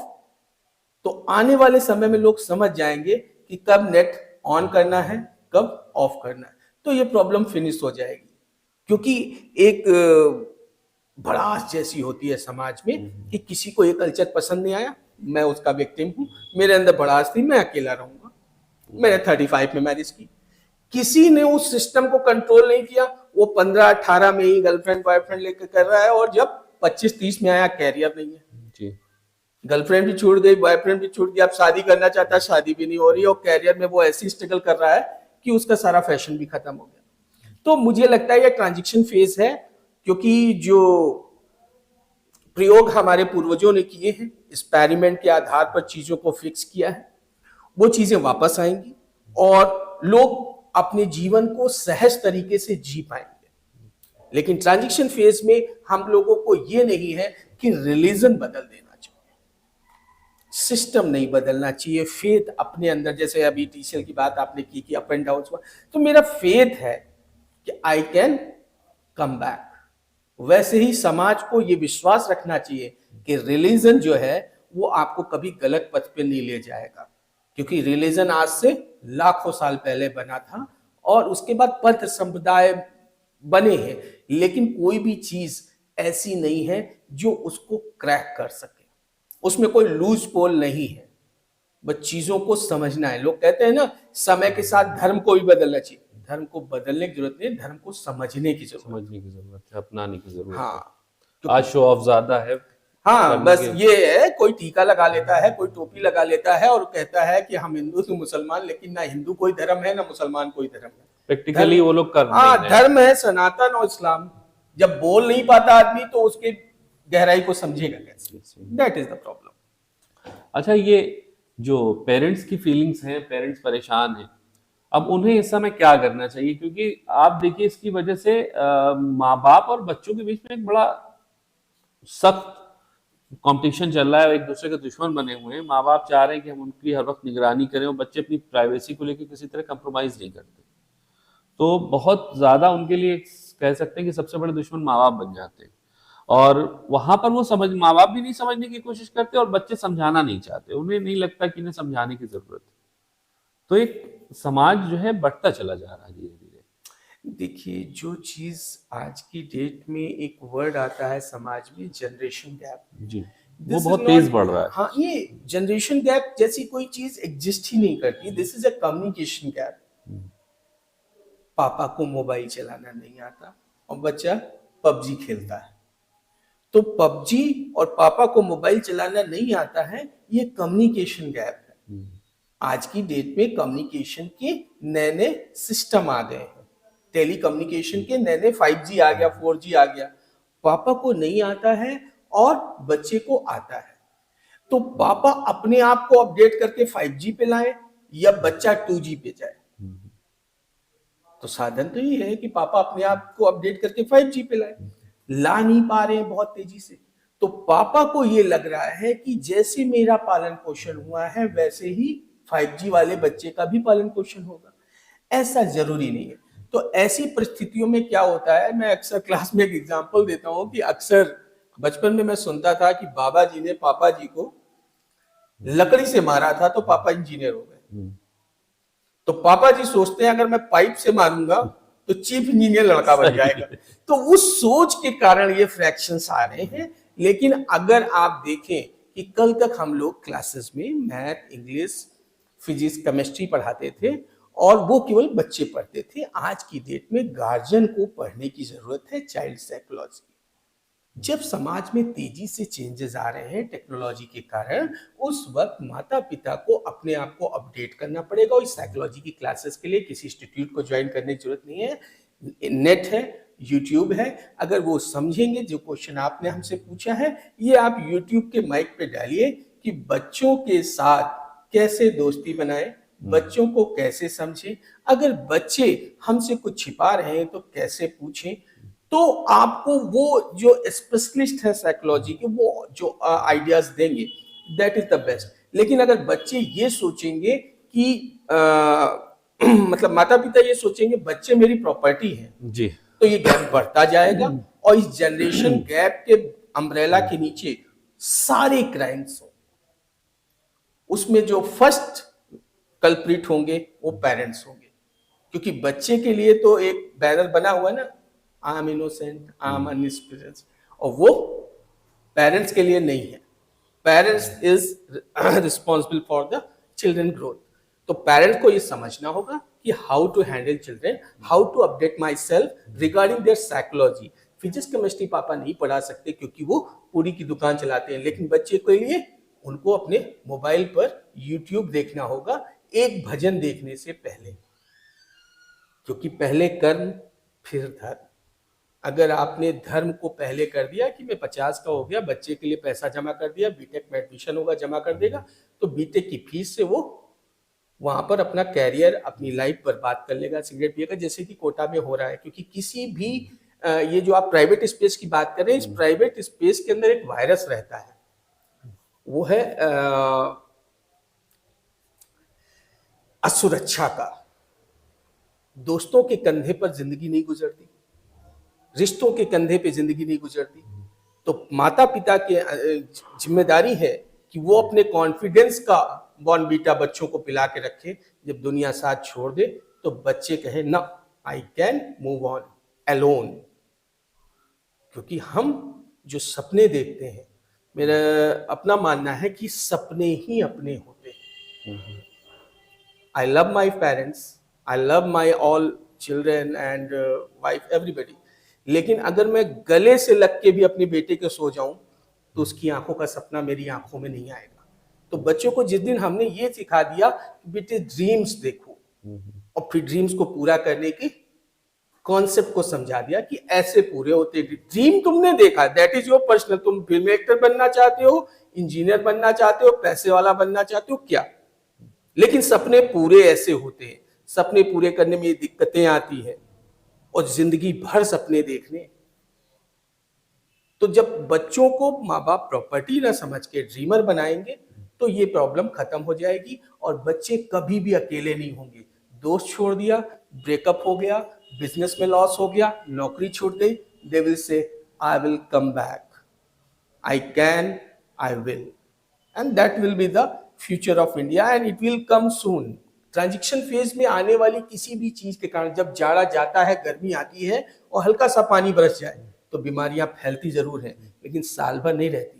तो आने वाले समय में लोग समझ जाएंगे कि कब नेट ऑन करना है, कब ऑफ करना है, तो ये प्रॉब्लम फिनिश हो जाएगी। क्योंकि एक भड़ास जैसी होती है समाज में कि किसी को ये कल्चर पसंद नहीं आया, मैं उसका विक्टिम हूं, मेरे अंदर भड़ास थी, मैं अकेला रहूंगा। मैंने 35 में मैरिज की, किसी ने उस सिस्टम को कंट्रोल नहीं किया। वो 15-18 में ही गर्लफ्रेंड बॉयफ्रेंड लेकर कर रहा है, और जब 25-30 में आया कैरियर नहीं है जी, गर्लफ्रेंड भी छूट गई, बॉयफ्रेंड भी छूट गया, अब शादी करना चाहता है, शादी भी नहीं हो रही, और कैरियर में वो ऐसी स्ट्रगल कर रहा है कि उसका सारा फैशन भी खत्म हो गया। तो मुझे लगता है ये ट्रांजिशन फेज है, क्योंकि जो प्रयोग हमारे पूर्वजों ने किए हैं, एक्सपेरिमेंट के आधार पर चीजों को फिक्स किया है, वो चीजें वापस आएंगी और लोग अपने जीवन को सहज तरीके से जी पाएंगे। लेकिन ट्रांजिशन फेज में हम लोगों को ये नहीं है कि रिलीजन बदल देना चाहिए, सिस्टम नहीं बदलना चाहिए, फेथ अपने अंदर, जैसे अभी टीसीएल की बात आपने की कि अप एंड डाउन, तो मेरा फेथ है कि आई कैन कम बैक। वैसे ही समाज को ये विश्वास रखना चाहिए कि रिलीजन जो है वो आपको कभी गलत पथ पे नहीं ले जाएगा, क्योंकि रिलीजन आज से लाखों साल पहले बना था और उसके बाद पंथ संप्रदाय बने हैं, लेकिन कोई भी चीज ऐसी नहीं है जो उसको क्रैक कर सके, उसमें कोई लूज पोल नहीं है, बस चीजों को समझना है। लोग कहते हैं ना, समय के साथ धर्म को भी बदलना चाहिए, धर्म को बदलने की जरूरत नहीं, धर्म को समझने की जरूरत है, अपनाने की जरूरत है। हाँ, आज शो ऑफ ज्यादा है। हाँ, बस ये है, कोई टीका लगा लेता है, कोई टोपी लगा लेता है और कहता है कि हम हिंदू तो मुसलमान, लेकिन ना हिंदू कोई धर्म है ना मुसलमान कोई धर्म है। प्रैक्टिकली वो लोग कर रहे हैं। धर्म है सनातन और इस्लाम। जब बोल नहीं पाता आदमी तो उसके गहराई को समझेगा कैसे? That is the problem. अच्छा, ये जो पेरेंट्स की फीलिंग्स हैं, पेरेंट्स परेशान हैं, अब उन्हें इस समय क्या करना चाहिए? क्योंकि आप देखिए, इसकी वजह से माँ बाप और बच्चों के बीच में एक बड़ा सख्त कंपटीशन चल रहा है, एक दूसरे के दुश्मन बने हुए हैं। माँ बाप चाह रहे हैं कि हम उनकी हर वक्त निगरानी करें और बच्चे अपनी प्राइवेसी को लेकर किसी तरह कंप्रोमाइज नहीं करते, तो बहुत ज्यादा उनके लिए कह सकते हैं कि सबसे बड़े दुश्मन माँ बाप बन जाते हैं। और वहां पर वो माँ बाप भी नहीं समझने की कोशिश करते और बच्चे समझाना नहीं चाहते, उन्हें नहीं लगता कि इन्हें समझाने की जरूरत है। तो एक समाज जो है बढ़ता चला जा रहा है धीरे धीरे। देखिए, जो चीज आज की डेट में एक वर्ड आता है समाज में, जनरेशन गैप जी, वो बहुत तेज बढ़ रहा है। हाँ, ये जनरेशन गैप जैसी कोई चीज एग्जिस्ट ही नहीं करती। This is a communication gap. पापा को मोबाइल चलाना नहीं आता और बच्चा पबजी खेलता है, तो पबजी और पापा को मोबाइल चलाना नहीं आता है, ये कम्युनिकेशन गैप है। आज की डेट में कम्युनिकेशन के नए नए सिस्टम आ गए हैं, टेली कम्युनिकेशन के नए नए 5G आ गया, 4G आ गया। पापा को नहीं आता है और बच्चे को आता है, तो पापा अपने आप को अपडेट करके 5G पे लाए या बच्चा 2G पे जाए? तो साधन तो ये है कि पापा अपने आप को अपडेट करके 5G पे लाए, ला नहीं पा रहे हैं बहुत तेजी से। तो पापा को ये लग रहा है कि जैसे मेरा पालन पोषण हुआ है वैसे ही 5G वाले बच्चे का भी पालन पोषण होगा। ऐसा जरूरी नहीं है। तो ऐसी परिस्थितियों में क्या होता है, मैं अक्सर क्लास में एक एग्जांपल देता हूं कि अक्सर बचपन में मैं सुनता था कि बाबा जी ने पापा जी को लकड़ी से मारा था तो पापा इंजीनियर हो गए। तो पापा जी सोचते हैं अगर मैं पाइप से मारूंगा तो चीफ इंजीनियर लड़का बन जाएगा। तो उस सोच के कारण ये फ्रैक्शंस आ रहे हैं। लेकिन अगर आप देखें कि कल तक हम लोग क्लासेस में मैथ, इंग्लिश फिजिक्स केमिस्ट्री पढ़ाते थे और वो केवल बच्चे पढ़ते थे। आज की डेट में गार्जियन को पढ़ने की जरूरत है चाइल्ड साइकोलॉजी। जब समाज में तेजी से चेंजेस आ रहे हैं टेक्नोलॉजी के कारण, उस वक्त माता पिता को अपने आप को अपडेट करना पड़ेगा। और इस साइकोलॉजी की क्लासेस के लिए किसी इंस्टीट्यूट को ज्वाइन करने की जरूरत नहीं है। नेट है, यूट्यूब है, अगर वो समझेंगे जो क्वेश्चन आपने हमसे पूछा है, ये आप यूट्यूब के माइक पे डालिए कि बच्चों के साथ कैसे दोस्ती बनाए, बच्चों को कैसे समझें, अगर बच्चे हमसे कुछ छिपा रहे हैं तो कैसे पूछें। तो आपको वो जो स्पेशलिस्ट है साइकोलॉजी के, वो जो आइडियाज देंगे, दैट इज द बेस्ट। लेकिन अगर बच्चे ये सोचेंगे कि मतलब माता पिता ये सोचेंगे बच्चे मेरी प्रॉपर्टी है जी, तो ये गैप बढ़ता जाएगा और इस जनरेशन गैप के अम्ब्रेला के नीचे सारे क्राइम्स हो, उसमें जो फर्स्ट कल्प्रिट होंगे वो पेरेंट्स होंगे। क्योंकि बच्चे के लिए तो एक बैनर बना हुआ है ना, I am innocent, I am inexperienced, और वो पेरेंट्स के लिए नहीं है। Parents is responsible for the children growth. तो पेरेंट्स को ये समझना होगा कि how to handle children, how to update myself regarding their psychology. Physics chemistry पापा नहीं पढ़ा सकते क्योंकि वो पूरी की दुकान चलाते हैं, लेकिन बच्चे के लिए उनको अपने मोबाइल पर यूट्यूब देखना होगा एक भजन देखने से पहले, क्योंकि पहले कर्म फिर धर्म। अगर आपने धर्म को पहले कर दिया कि मैं 50 का हो गया, बच्चे के लिए पैसा जमा कर दिया, बीटेक में एडमिशन होगा जमा कर देगा, तो बीटेक की फीस से वो वहां पर अपना कैरियर, अपनी लाइफ बर्बाद कर लेगा, सिगरेट पिएगा, जैसे कि कोटा में हो रहा है। क्योंकि किसी भी ये जो आप प्राइवेट स्पेस की बात कर रहे हैं, इस प्राइवेट स्पेस के अंदर एक वायरस रहता है, वो है असुरक्षा का। दोस्तों के कंधे पर जिंदगी नहीं गुजरती, रिश्तों के कंधे पे जिंदगी नहीं गुजरती। तो माता पिता की जिम्मेदारी है कि वो अपने कॉन्फिडेंस का बॉर्नवीटा बच्चों को पिला के रखे। जब दुनिया साथ छोड़ दे तो बच्चे कहे ना, I can move on alone. क्योंकि हम जो सपने देखते हैं, मेरा अपना मानना है कि सपने ही अपने होते हैं। I love my parents, I love my all children and wife, everybody. लेकिन अगर मैं गले से लग के भी अपने बेटे के सो जाऊं तो उसकी आंखों का सपना मेरी आंखों में नहीं आएगा। तो बच्चों को जिस दिन हमने ये सिखा दिया कि बेटे ड्रीम्स देखो, और फिर ड्रीम्स को पूरा करने की कॉन्सेप्ट को समझा दिया कि ऐसे पूरे होते। ड्रीम तुमने देखा, दैट इज योर पर्सनल। तुम फिल्म एक्टर बनना चाहते हो, इंजीनियर बनना चाहते हो, पैसे वाला बनना चाहते हो, क्या, लेकिन सपने पूरे ऐसे होते हैं। सपने पूरे करने में ये दिक्कतें आती है और जिंदगी भर सपने देखने। तो जब बच्चों को माँ बाप प्रॉपर्टी ना समझ के ड्रीमर बनाएंगे तो ये प्रॉब्लम खत्म हो जाएगी और बच्चे कभी भी अकेले नहीं होंगे। दोस्त छोड़ दिया, ब्रेकअप हो गया, बिजनेस में लॉस हो गया, नौकरी छूट गई, they will say I will come back, I can, I will, and that will be the future of India and it will come soon. Transition phase में आने वाली किसी भी चीज के कारण, जब जाड़ा जाता है, गर्मी आती है और हल्का सा पानी बरस जाए तो बीमारियां फैलती जरूर हैं, लेकिन साल भर नहीं रहती।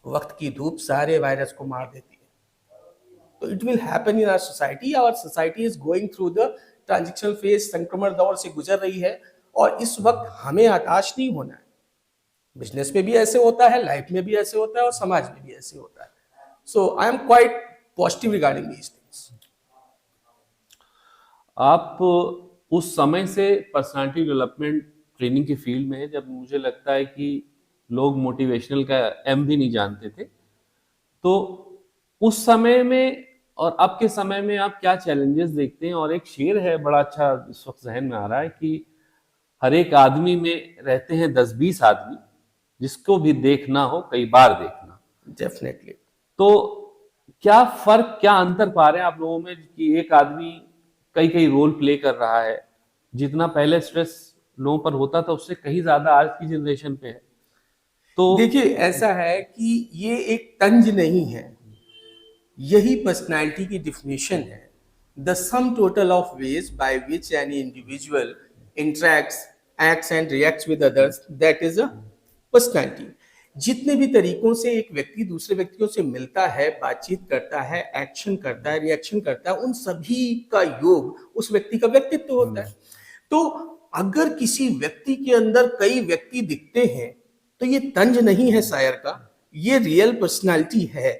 वक्त की धूप सारे वायरस को मार देती है। तो it will happen in our society. Our society is going through the transition phase, संक्रमण दौर से गुजर रही है और इस वक्त हमें हताश नहीं होना है। बिजनेस में भी ऐसे होता है, लाइफ में भी ऐसे होता है और समाज में भी ऐसे होता है। So I am quite positive regarding these things. आप उस समय से पर्सनालिटी डेवलपमेंट ट्रेनिंग की फील्ड में है जब मुझे लगता है कि लोग मोटिवेशनल का एम भी नहीं जानते थे। तो उस समय में और अब के समय में आप क्या चैलेंजेस देखते हैं? और एक शेर है बड़ा अच्छा इस वक्त जहन में आ रहा है कि हर एक आदमी में रहते हैं 10-20 आदमी, जिसको भी देखना हो कई बार देखना। डेफिनेटली। तो क्या फर्क, क्या अंतर पा रहे हैं आप लोगों में कि एक आदमी कई कई रोल प्ले कर रहा है? जितना पहले स्ट्रेस लोगों पर होता था उससे कहीं ज्यादा आज की जनरेशन पे है। तो देखिए, ऐसा है कि ये एक तंज नहीं है, यही पर्सनालिटी की डिफिनेशन है। The sum total of ways by which any individual interacts, acts and reacts with others, that is a personality. जितने भी तरीकों से एक व्यक्ति दूसरे व्यक्तियों से मिलता है, बातचीत करता है, एक्शन करता है, रिएक्शन करता है, उन सभी का योग उस व्यक्ति का व्यक्तित्व होता है। तो अगर किसी व्यक्ति के अंदर कई व्यक्ति दिखते हैं तो ये तंज नहीं है शायर का, ये रियल पर्सनालिटी है।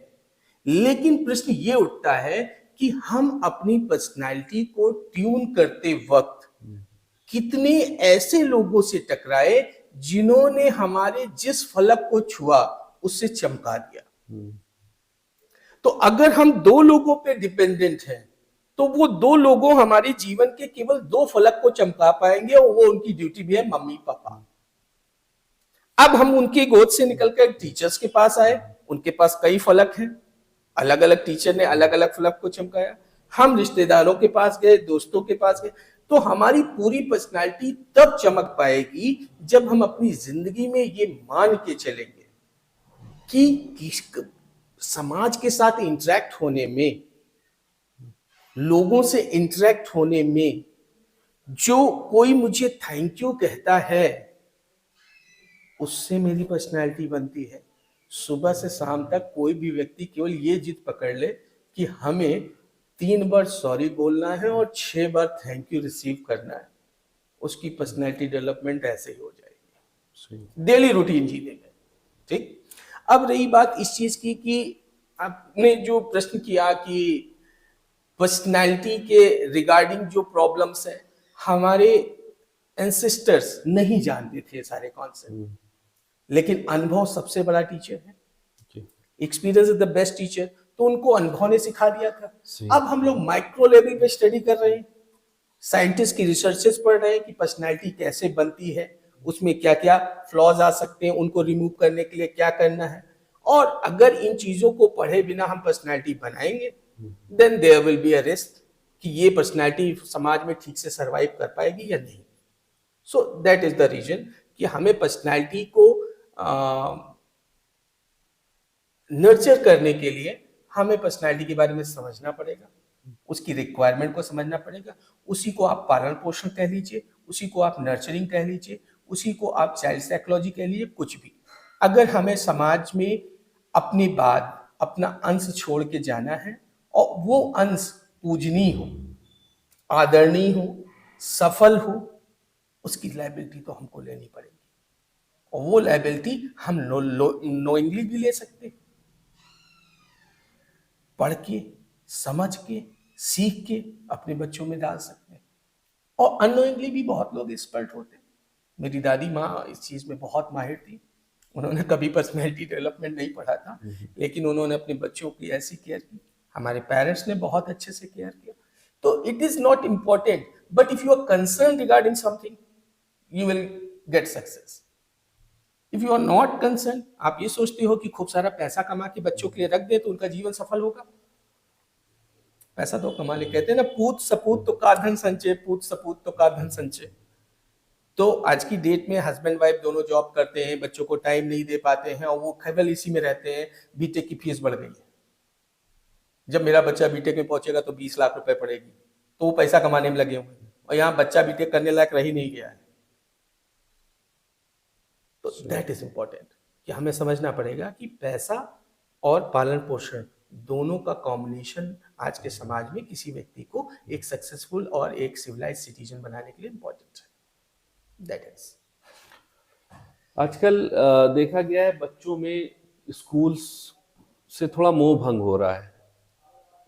लेकिन प्रश्न ये उठता है कि हम अपनी पर्सनालिटी को ट्यून करते वक्त कितने ऐसे लोगों से टकराए जिन्होंने हमारे जिस फलक को छुआ उससे चमका दिया। तो अगर हम दो लोगों पे डिपेंडेंट हैं तो वो दो लोगों हमारे जीवन के केवल दो फलक को चमका पाएंगे और वो उनकी ड्यूटी भी है मम्मी पापा। अब हम उनकी गोद से निकलकर टीचर्स के पास आए, उनके पास कई फलक हैं, अलग अलग टीचर ने अलग अलग फलक को चमकाया। हम रिश्तेदारों के पास गए, दोस्तों के पास गए, तो हमारी पूरी पर्सनालिटी तब चमक पाएगी जब हम अपनी जिंदगी में ये मान के चलेंगे कि समाज के साथ इंटरेक्ट होने में, लोगों से इंटरेक्ट होने में जो कोई मुझे थैंक यू कहता है उससे मेरी पर्सनैलिटी बनती है। सुबह से शाम तक कोई भी व्यक्ति केवल ये जिद पकड़ ले कि हमें 3 बार सॉरी बोलना है और 6 बार थैंक यू रिसीव करना है, उसकी पर्सनैलिटी डेवलपमेंट ऐसे ही हो जाएगी डेली रूटीन जीने में। ठीक, अब रही बात इस चीज की कि आपने जो प्रश्न किया कि पर्सनैलिटी के रिगार्डिंग जो प्रॉब्लम्स है, हमारे एंसेस्टर्स नहीं जानते थे सारे कॉन्सेप्ट, लेकिन अनुभव सबसे बड़ा टीचर है। Experience is the best teacher. तो उनको अनुभव ने सिखा दिया था। अब हम लोग माइक्रो लेवल पे स्टडी कर रहे हैं, साइंटिस्ट की रिसर्चेस पढ़ रहे हैं कि पर्सनैलिटी कैसे बनती है, उसमें क्या क्या फ्लॉज आ सकते हैं, उनको रिमूव करने के लिए क्या करना है। और अगर इन चीजों को पढ़े बिना हम पर्सनैलिटी बनाएंगे then there will be a risk कि ये पर्सनैलिटी समाज में ठीक से सर्वाइव कर पाएगी या नहीं। So that is the reason कि हमें पर्सनैलिटी को नर्चर करने के लिए हमें पर्सनैलिटी के बारे में समझना पड़ेगा, उसकी रिक्वायरमेंट को समझना पड़ेगा। उसी को आप पालन पोषण कह लीजिए, उसी को आप नर्चरिंग कह लीजिए, उसी को आप चाइल्ड साइकोलॉजी कह लीजिए, कुछ भी। अगर हमें समाज में अपनी बात, अपना अंश छोड़ के जाना है और वो अंश पूजनीय हो, आदरणीय हो, सफल हो, उसकी लायबिलिटी तो हमको लेनी पड़ेगी। और वो लायबिलिटी हम नोइंगली भी ले सकते हैं, पढ़ के, समझ के, सीख के अपने बच्चों में डाल सकते हैं। और अननोइंगली भी बहुत लोग एक्सपर्ट होते हैं। मेरी दादी माँ इस चीज में बहुत माहिर थी। उन्होंने कभी पर्सनैलिटी डेवलपमेंट नहीं पढ़ा था, लेकिन उन्होंने अपने बच्चों की ऐसी केयर की। हमारे पेरेंट्स ने बहुत अच्छे से केयर किया। तो it is not important, but if you are concern regarding something you will get success. If you are not concern, आप ये सोचते हो कि खूब सारा पैसा कमा के बच्चों के लिए रख दे तो उनका जीवन सफल होगा, पैसा तो कमा ले। कहते हैं ना, पूत सपूत तो का धन संचय, पूत सपूत तो का धन संचय। तो आज की डेट में हस्बैंड वाइफ दोनों जॉब करते हैं, बच्चों को टाइम नहीं दे पाते हैं और वो केवल इसी में रहते हैं। बीटेक की फीस बढ़ गई है, जब मेरा बच्चा बीटेक में पहुंचेगा तो 20 लाख रुपए पड़ेगी, तो वो पैसा कमाने में लगे हुए हैं और यहाँ बच्चा बीटेक करने लायक रह ही नहीं गया है। तो दैट इज इंपॉर्टेंट कि हमें समझना पड़ेगा कि पैसा और पालन पोषण दोनों का कॉम्बिनेशन आज के समाज में किसी व्यक्ति को एक सक्सेसफुल और एक सिविलाइज सिटीजन बनाने के लिए इंपॉर्टेंट है। That is. आजकल देखा गया है बच्चों में स्कूल्स से थोड़ा मोह भंग हो रहा है।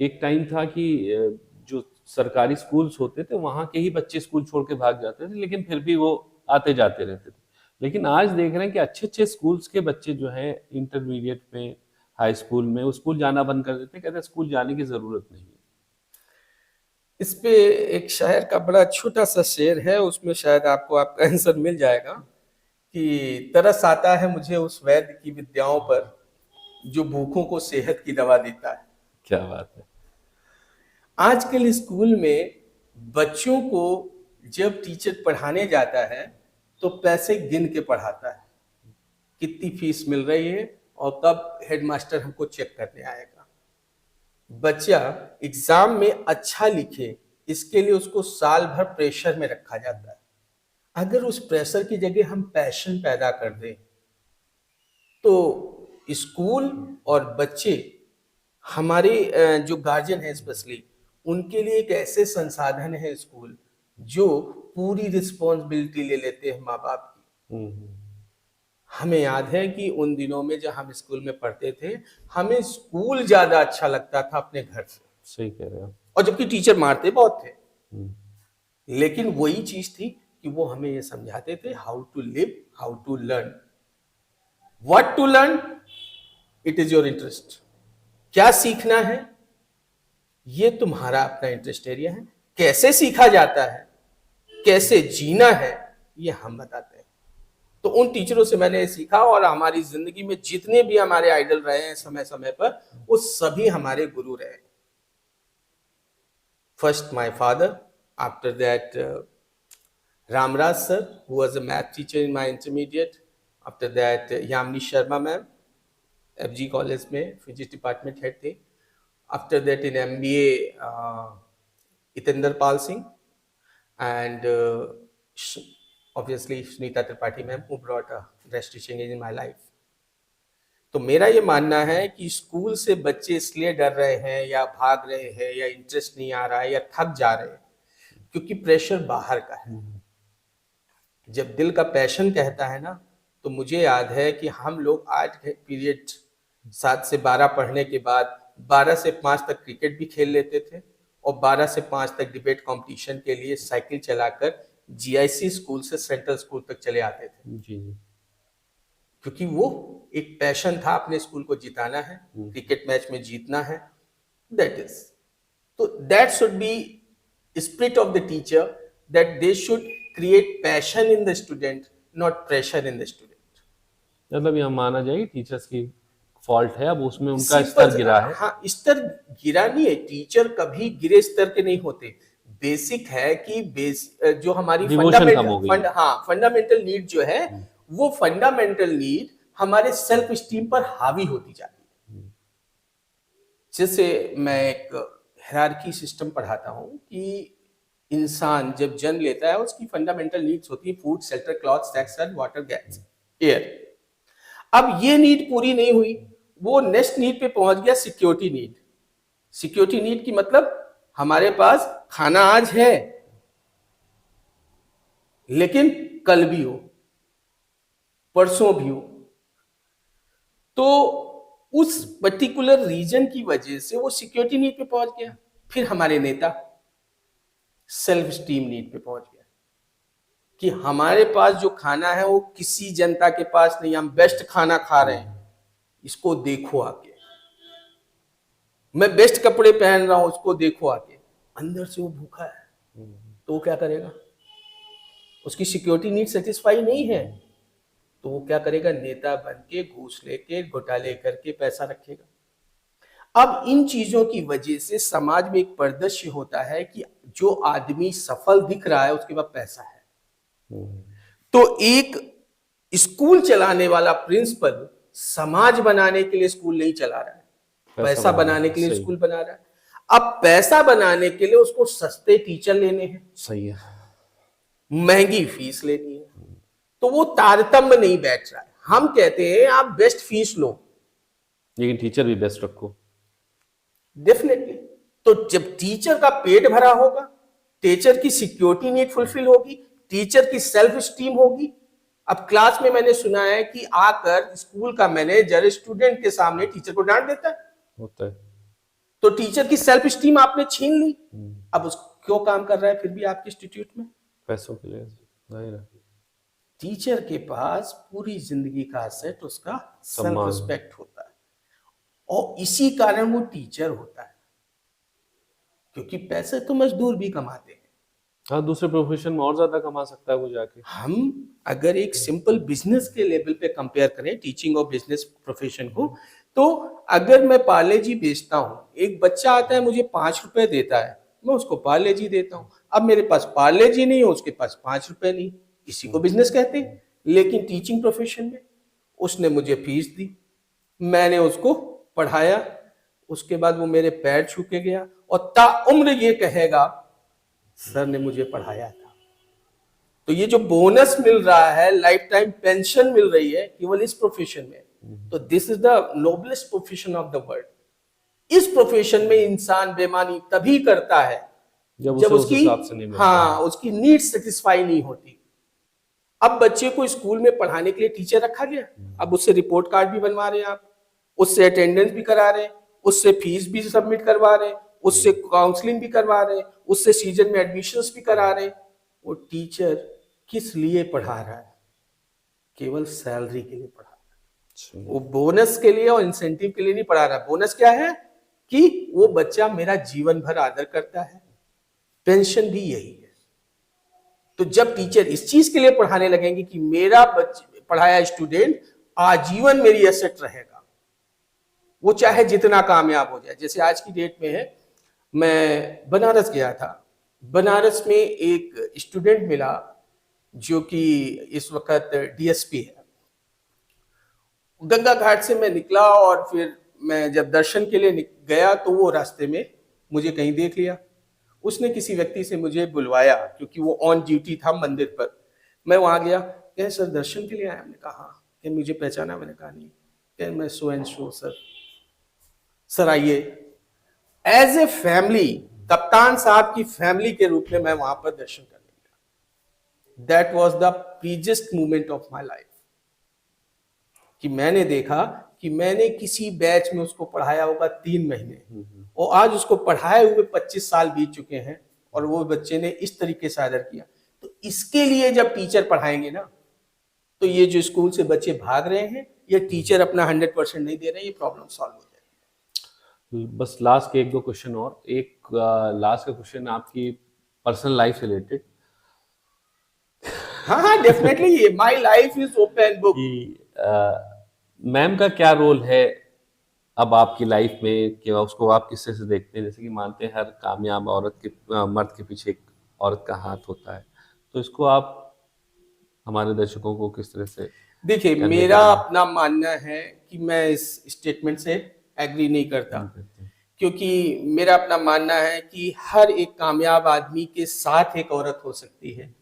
एक टाइम था कि जो सरकारी स्कूल्स होते थे वहां के ही बच्चे स्कूल छोड़ के भाग जाते थे, लेकिन फिर भी वो आते जाते रहते थे। लेकिन आज देख रहे हैं कि अच्छे अच्छे स्कूल्स के बच्चे जो हैं इंटरमीडिएट में, हाई स्कूल में, वो स्कूल जाना बंद कर देते हैं, कहते हैं स्कूल जाने की जरूरत नहीं है। इस पे एक शायर का बड़ा छोटा सा शेर है, उसमें शायद आपको आपका आंसर मिल जाएगा कि तरस आता है मुझे उस वैद्य की विद्याओं पर जो भूखों को सेहत की दवा देता है। क्या बात है। आजकल स्कूल में बच्चों को जब टीचर पढ़ाने जाता है तो पैसे गिन के पढ़ाता है, कितनी फीस मिल रही है और कब हेडमास्टर हमको चेक करने आएगा। बच्चा एग्जाम में अच्छा लिखे इसके लिए उसको साल भर प्रेशर में रखा जाता है। अगर उस प्रेशर की जगह हम पैशन पैदा कर दें तो स्कूल और बच्चे, हमारे जो गार्जियन है स्पेशली, उनके लिए एक ऐसे संसाधन है स्कूल, जो पूरी रिस्पॉन्सिबिलिटी ले लेते हैं माँ बाप की। हमें याद है कि उन दिनों में जब हम स्कूल में पढ़ते थे, हमें स्कूल ज्यादा अच्छा लगता था अपने घर से। सही कह रहे हो। और जबकि टीचर मारते बहुत थे, लेकिन वही चीज थी कि वो हमें ये समझाते थे how to live, how to learn, what to learn, it is your interest. क्या सीखना है, ये तुम्हारा अपना इंटरेस्ट एरिया है। कैसे सीखा जाता है, कैसे जीना है, ये हम बताते हैं। तो उन टीचरों से मैंने सीखा, और हमारी जिंदगी में जितने भी हमारे आइडल रहे हैं समय समय पर, वो सभी हमारे गुरु रहे। First my father, after that Ramraj sir, who was a math teacher in my intermediate. After that, Yamini Sharma ma'am, FG college में फिजिक्स डिपार्टमेंट हेड थे. After that, in MBA, Itender Pal Singh, and obviously Sunita Tripathi ma'am, who brought a drastic change in my life. तो मेरा ये मानना है कि school से बच्चे इसलिए डर रहे हैं, या भाग रहे हैं, या इंटरेस्ट नहीं आ रहा है, या थक जा रहे हैं, क्योंकि प्रेशर बाहर का है। जब दिल का पैशन कहता है ना, तो मुझे याद है कि हम लोग आज पीरियड 7 से 12 पढ़ने के बाद 12 से 5 तक क्रिकेट भी खेल लेते थे, और 12 से 5 तक डिबेट कंपटीशन के लिए साइकिल चलाकर जीआईसी स्कूल से सेंट्रल स्कूल तक चले आते थे। जी। क्योंकि वो एक पैशन था, अपने स्कूल को जिताना है, क्रिकेट मैच में जीतना है, दैट इज। तो that should be spirit of the teacher, that they should create passion in the student, not pressure in the student. मतलब यह माना जाए कि टीचर्स की फॉल्ट है, अब उसमें उनका स्तर गिरा है। हाँ, स्तर गिरा नहीं है, टीचर कभी गिरे स्तर के नहीं होते। बेसिक है कि जो हमारी फंडामेंटल नीड जो है, वो फंडामेंटल नीड हमारे सेल्फ स्टीम पर हावी होती जाती है। जैसे मैं एक हायरार्की सिस्टम पढ़ाता हूँ कि इंसान जब जन्म लेता है, उसकी फंडामेंटल नीड्स होती है food, shelter, cloth, sex, water, gas, air. अब ये नीड पूरी नहीं हुई, वो नेक्स्ट नीड पे पहुंच गया, सिक्योरिटी नीड। सिक्योरिटी नीड की मतलब हमारे पास खाना आज है, लेकिन कल भी हो, परसों भी हो। तो उस पर्टिकुलर रीजन की वजह से वो सिक्योरिटी नीड पे पहुंच गया। फिर हमारे नेता सेल्फ स्टीम नीड पे पहुंच गया कि हमारे पास जो खाना है वो किसी जनता के पास नहीं, हम बेस्ट खाना खा रहे हैं, इसको देखो आके। मैं बेस्ट कपड़े पहन रहा हूं, उसको देखो आके। अंदर से वो भूखा है, तो वो क्या करेगा? उसकी सिक्योरिटी नीड सेटिस्फाई नहीं है, तो वो क्या करेगा? नेता बन के, घूस लेके, घोटाले करके पैसा रखेगा। अब इन चीजों की वजह से समाज में एक परिदृश्य होता है कि जो आदमी सफल दिख रहा है, उसके पास पैसा है। तो एक स्कूल चलाने वाला प्रिंसिपल समाज बनाने के लिए स्कूल नहीं चला रहा है, पैसा बनाने के लिए स्कूल बना रहा है। अब पैसा बनाने के लिए उसको सस्ते टीचर लेने हैं, सही है, महंगी फीस लेनी है, तो वो तारतम्य नहीं बैठ रहा है। हम कहते हैं आप बेस्ट फीस लो, लेकिन टीचर भी बेस्ट रखो। डेफिनेटली। तो जब टीचर का पेट भरा होगा, टीचर की सिक्योरिटी नीड फुलफिल होगी, टीचर की सेल्फ स्टीम होगी। अब क्लास में मैंने सुना है कि आकर स्कूल का मैनेजर स्टूडेंट के सामने टीचर को डांट देता है, होता है। तो टीचर की सेल्फ स्टीम आपने छीन ली। अब उस क्यों काम कर रहा है फिर भी आपके इंस्टीट्यूट में? पैसों के लिए। टीचर के पास पूरी जिंदगी का एसेट उसका सेल्फ रिस्पेक्ट होता है, और इसी कारण वो टीचर होता है, क्योंकि पैसे तो मजदूर भी कमाते हैं। हाँ, दूसरे प्रोफेशन में और ज्यादा कमा सकता है वो जाके। हम अगर एक सिंपल बिजनेस के लेवल पे कंपेयर करें टीचिंग और बिजनेस प्रोफेशन को, तो अगर मैं पार्ले जी बेचता हूँ, एक बच्चा आता है मुझे 5 रुपए देता है, मैं उसको पार्ले जी देता हूँ। अब मेरे पास पार्ले जी नहीं है, उसके पास 5 रुपए नहीं, इसी को बिजनेस कहते हैं। लेकिन टीचिंग प्रोफेशन में उसने मुझे फीस दी, मैंने उसको पढ़ाया, उसके बाद वो मेरे पैर छू के गया, और ताउम्र ये कहेगा सर ने मुझे पढ़ाया था। तो ये जो बोनस मिल रहा है, लाइफ टाइम पेंशन मिल रही है, केवल इस प्रोफेशन में। तो this is the noblest profession of the world. इस प्रोफेशन में इंसान बेईमानी तभी करता है जब उस हिसाब से नहीं मिलता हाँ उसकी नीड सेटिस्फाई नहीं होती। अब बच्चे को स्कूल में पढ़ाने के लिए टीचर रखा गया, अब उससे रिपोर्ट कार्ड भी बनवा रहे हैं आप, उससे अटेंडेंस भी करा रहे हैं, उससे फीस भी सबमिट करवा रहे हैं, उससे काउंसलिंग भी करवा रहे हैं, उससे सीजन में एडमिशंस भी करा रहे हैं। वो टीचर किस लिए पढ़ा रहा है? केवल सैलरी के लिए पढ़ा रहा है। वो बोनस के लिए और इंसेंटिव के लिए नहीं पढ़ा रहा। बोनस क्या है कि वो बच्चा मेरा जीवन भर आदर करता है। पेंशन भी यही है। तो जब टीचर इस चीज के लिए पढ़ाने लगेंगे कि मेरा पढ़ाया स्टूडेंट आजीवन मेरी एसेट रहेगा, वो चाहे जितना कामयाब हो जाए। जैसे आज की डेट में है, मैं बनारस गया था, बनारस में एक स्टूडेंट मिला जो कि इस वक्त डीएसपी है। गंगा घाट से मैं निकला और फिर मैं जब दर्शन के लिए गया तो वो रास्ते में मुझे कहीं देख लिया। उसने किसी व्यक्ति से मुझे बुलवाया क्योंकि वो ऑन ड्यूटी था मंदिर पर। मैं वहां गया, कहे सर दर्शन के लिए आया? हमने कहा कि मुझे पहचाना? मैंने कहा नहीं। कहे मैं सो एंड सो सर आइए। एज ए फैमिली, कप्तान साहब की फैमिली के रूप में मैं वहां पर दर्शन करने गया। That was the greatest moment of my life कि मैंने देखा कि मैंने किसी बैच में उसको पढ़ाया होगा 3 महीने और आज उसको पढ़ाए हुए 25 साल बीत चुके हैं और वो बच्चे ने इस तरीके से आदर किया। तो इसके लिए जब टीचर पढ़ाएंगे ना, तो ये जो स्कूल से बच्चे भाग रहे हैं, ये टीचर अपना 100% नहीं दे रहे, ये प्रॉब्लम सॉल्व हो जाएगी। बस लास्ट के 1-2 क्वेश्चन और। एक लास्ट का क्वेश्चन आपकी पर्सनल लाइफ से रिलेटेड। हाँ डेफिनेटली, ये my life is open book. Ma'am का क्या रोल है अब आपकी लाइफ में, कि उसको आप किस तरह से देखते हैं? जैसे कि मानते हैं हर कामयाब औरत के मर्द के पीछे एक औरत का हाथ होता है, तो इसको आप हमारे दर्शकों को किस तरह से? देखिए, मेरा अपना मानना है कि मैं इस स्टेटमेंट से एग्री नहीं करता, क्योंकि मेरा अपना मानना है कि हर एक कामयाब आदमी के साथ एक औरत हो सकती है,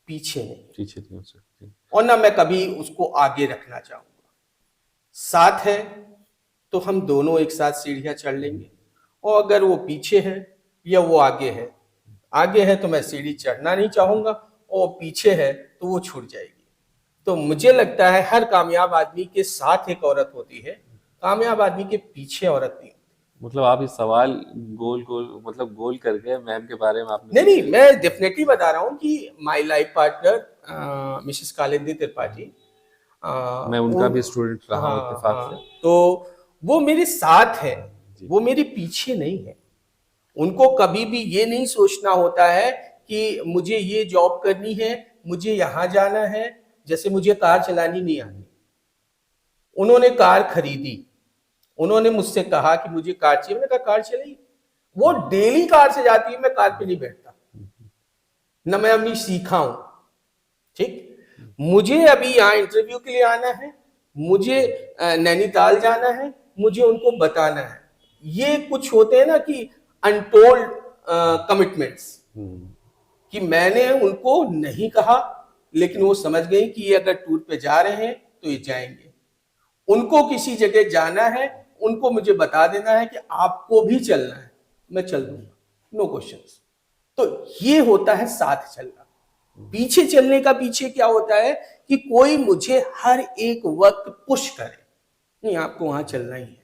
पीछे नहीं हो सकती। और ना मैं कभी उसको आगे रखना चाहूंगा। साथ है तो हम दोनों एक साथ सीढ़ियां चढ़ लेंगे, और अगर वो पीछे है या वो आगे है तो मैं सीढ़ी चढ़ना नहीं चाहूंगा, और पीछे है तो वो छूट जाएगी। तो मुझे लगता है हर कामयाब आदमी के साथ एक औरत होती है, कामयाब आदमी के पीछे औरत नहीं होती। मतलब आप इस सवाल गोल करके मैम के बारे में आपने? नहीं, मैं डेफिनेटली बता रहा हूँ कि my life partner Mrs Kalindi Tripathi, मैं उनका भी स्टूडेंट रहा हूं इत्तेफाक से। तो वो मेरे साथ है, वो मेरे पीछे नहीं है। उनको कभी भी ये नहीं सोचना होता है कि मुझे ये जॉब करनी है, मुझे यहाँ जाना है। जैसे मुझे कार चलानी नहीं आती, उन्होंने कार खरीदी, उन्होंने मुझसे कहा कि मुझे कार चाहिए, मैंने कहा कार चलेगी। वो डेली कार से जाती है, मैं कार पे नहीं बैठता, न मैं अभी सीखा हूं। ठीक, मुझे अभी यहाँ इंटरव्यू के लिए आना है, मुझे नैनीताल जाना है, मुझे उनको बताना है। ये कुछ होते हैं ना कि अनटोल्ड कमिटमेंट्स, कि मैंने उनको नहीं कहा लेकिन वो समझ गई कि ये अगर टूर पे जा रहे हैं तो ये जाएंगे। उनको किसी जगह जाना है, उनको मुझे बता देना है कि आपको भी चलना है, मैं चल दूंगा, नो क्वेश्चंस। तो ये होता है साथ चलना। पीछे चलने का पीछे क्या होता है कि कोई मुझे हर एक वक्त पुश करे, नहीं आपको वहां चलना ही है।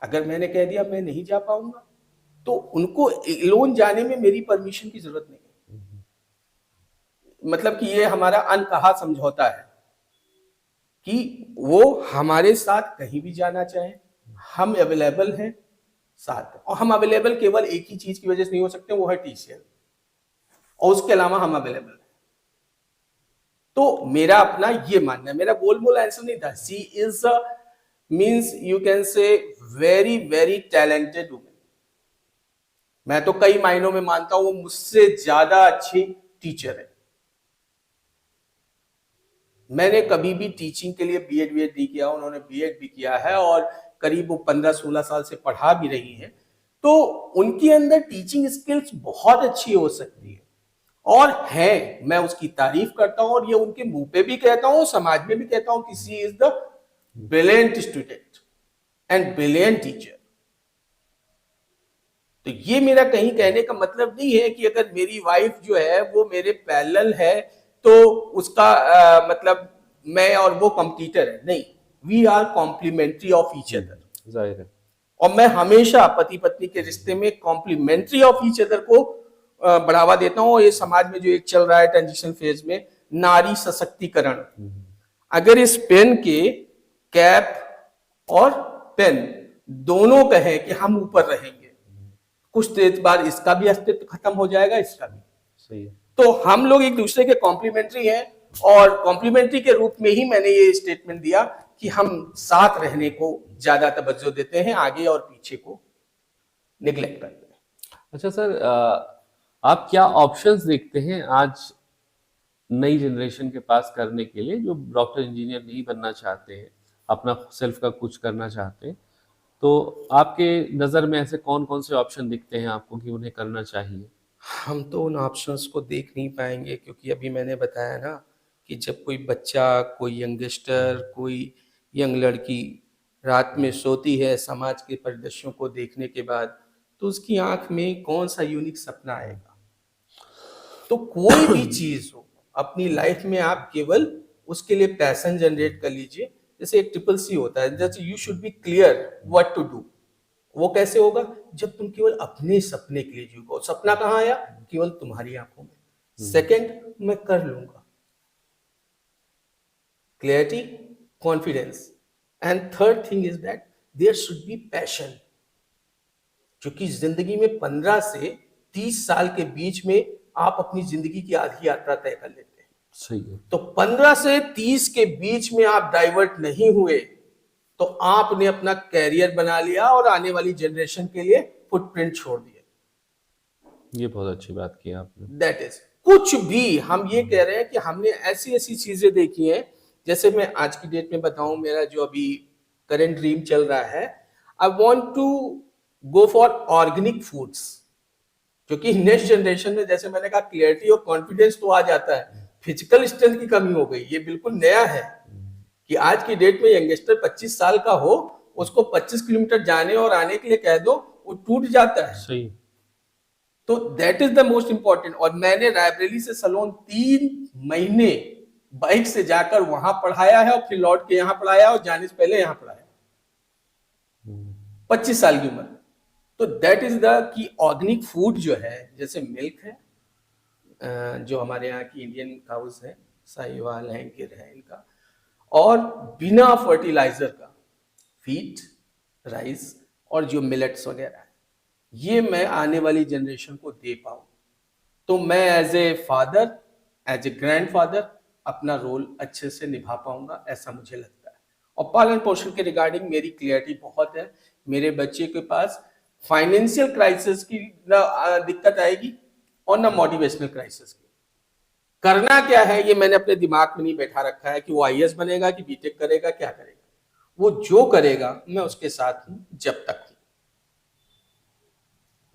अगर मैंने कह दिया मैं नहीं जा पाऊंगा, तो उनको लोन जाने में मेरी परमिशन की जरूरत नहीं है। मतलब कि ये हमारा अनकहा समझौता है कि वो हमारे साथ कहीं भी जाना चाहे, हम अवेलेबल हैं साथ है। और हम अवेलेबल केवल एक ही चीज की वजह से नहीं हो सकते, वो है टीसीएल, और उसके अलावा हम अवेलेबल हैं। तो मेरा अपना ये मानना है, मेरा गोल आंसर नहीं था। She is means you can say very very talented women. मैं तो कई मायनों में मानता हूं वो मुझसे ज्यादा अच्छी टीचर है। मैंने कभी भी टीचिंग के लिए बीएड नहीं किया, उन्होंने बीएड भी किया है और करीब वो 15-16 साल से पढ़ा भी रही हैं। तो उनके अंदर टीचिंग स्किल्स बहुत अच्छी हो सकती है और है, मैं उसकी तारीफ करता हूं और ये उनके मुंह पे भी कहता हूं, समाज में भी कहता हूं कि she is the brilliant student and brilliant teacher. तो ये मेरा कहीं कहने का मतलब नहीं है कि अगर मेरी वाइफ जो है वो मेरे पैरेलल है तो उसका मतलब मैं और वो कॉम्पिटिटर है, नहीं, we are complementary of each other. जाहिर है। और मैं हमेशा पति पत्नी के रिश्ते में कॉम्प्लीमेंट्री ऑफ ईच अदर को बढ़ावा देता हूँ। ये समाज में जो एक चल रहा है ट्रांजिशन फेज में, नारी सशक्तिकरण, अगर इस पेन के कैप और पेन दोनों कहे कि हम ऊपर रहेंगे, कुछ देर बाद इसका भी अस्तित्व खत्म हो जाएगा, इसका भी। सही है। तो हम लोग एक दूसरे के कॉम्प्लीमेंट्री हैं और कॉम्प्लीमेंट्री के रूप में ही मैंने ये स्टेटमेंट दिया कि हम साथ रहने को ज्यादा तवज्जो देते हैं, आगे और पीछे को निगलेक्ट करते हैं। अच्छा सर, आप क्या ऑप्शंस देखते हैं आज नई जनरेशन के पास करने के लिए, जो डॉक्टर इंजीनियर नहीं बनना चाहते हैं, अपना सेल्फ का कुछ करना चाहते हैं, तो आपके नज़र में ऐसे कौन कौन से ऑप्शन दिखते हैं आपको कि उन्हें करना चाहिए? हम तो उन ऑप्शंस को देख नहीं पाएंगे क्योंकि अभी मैंने बताया ना कि जब कोई बच्चा, कोई यंगस्टर, कोई यंग लड़की रात में सोती है समाज के परिदृश्यों को देखने के बाद, तो उसकी आंख में कौन सा यूनिक सपना आएगा। तो कोई भी चीज हो अपनी लाइफ में आप केवल उसके लिए पैशन जनरेट कर लीजिए। जैसे एक ट्रिपल सी होता है, जैसे you should be clear what to do. वो कैसे होगा? जब तुम केवल अपने सपने के लिए जियो। सपना कहाँ आया? केवल तुम्हारी आंखों में। सेकंड, मैं कर लूंगा, clarity, confidence, and third thing is that there should be passion. क्योंकि जिंदगी में 15 से 30 साल के बीच में आप अपनी जिंदगी की आधी यात्रा तय कर लेते हैं। सही है। तो 15 से 30 के बीच में आप डाइवर्ट नहीं हुए तो आपने अपना कैरियर बना लिया और आने वाली जनरेशन के लिए फुटप्रिंट छोड़ दिया। ये बहुत अच्छी बात की आपने। दैट इज, कुछ भी हम ये कह रहे हैं कि हमने ऐसी ऐसी चीजें देखी हैं। जैसे मैं आज की डेट में बताऊं, मेरा जो अभी करंट ड्रीम चल रहा है, I want to go for organic foods. क्योंकि नेक्स्ट जनरेशन में, जैसे मैंने कहा, क्लियरिटी और कॉन्फिडेंस तो आ जाता है, फिजिकल स्ट्रेंथ की कमी हो गई। ये बिल्कुल नया है कि आज की डेट में यंगस्टर 25 साल का हो, उसको 25 किलोमीटर जाने और आने के लिए कह दो, वो टूट जाता है। सही। तो that is the most important. और मैंने रायबरेली से सलोन 3 महीने बाइक से जाकर वहां पढ़ाया है और फिर लौट के यहाँ पढ़ाया और जाने से पहले यहाँ पढ़ाया, 25 साल की उम्र। तो दैट इज द कि ऑर्गेनिक फूड जो है, जैसे मिल्क है, जो हमारे यहाँ की इंडियन काउस है, साहिवाल है, गिर है इनका, और बिना फर्टिलाइजर का व्हीट, राइस और जो मिलेट्स वगैरह है, ये मैं आने वाली जनरेशन को दे पाऊं, तो मैं as a father, as a grandfather अपना रोल अच्छे से निभा पाऊंगा, ऐसा मुझे लगता है। और पालन पोषण के रिगार्डिंग मेरी क्लियरिटी बहुत है। मेरे बच्चे के पास फाइनेंशियल क्राइसिस की ना दिक्कत आएगी और ना मोटिवेशनल क्राइसिस की। करना क्या है ये मैंने अपने दिमाग में नहीं बैठा रखा है कि वो आईएएस बनेगा कि बीटेक करेगा, क्या करेगा। वो जो करेगा मैं उसके साथ हूं जब तक हूं।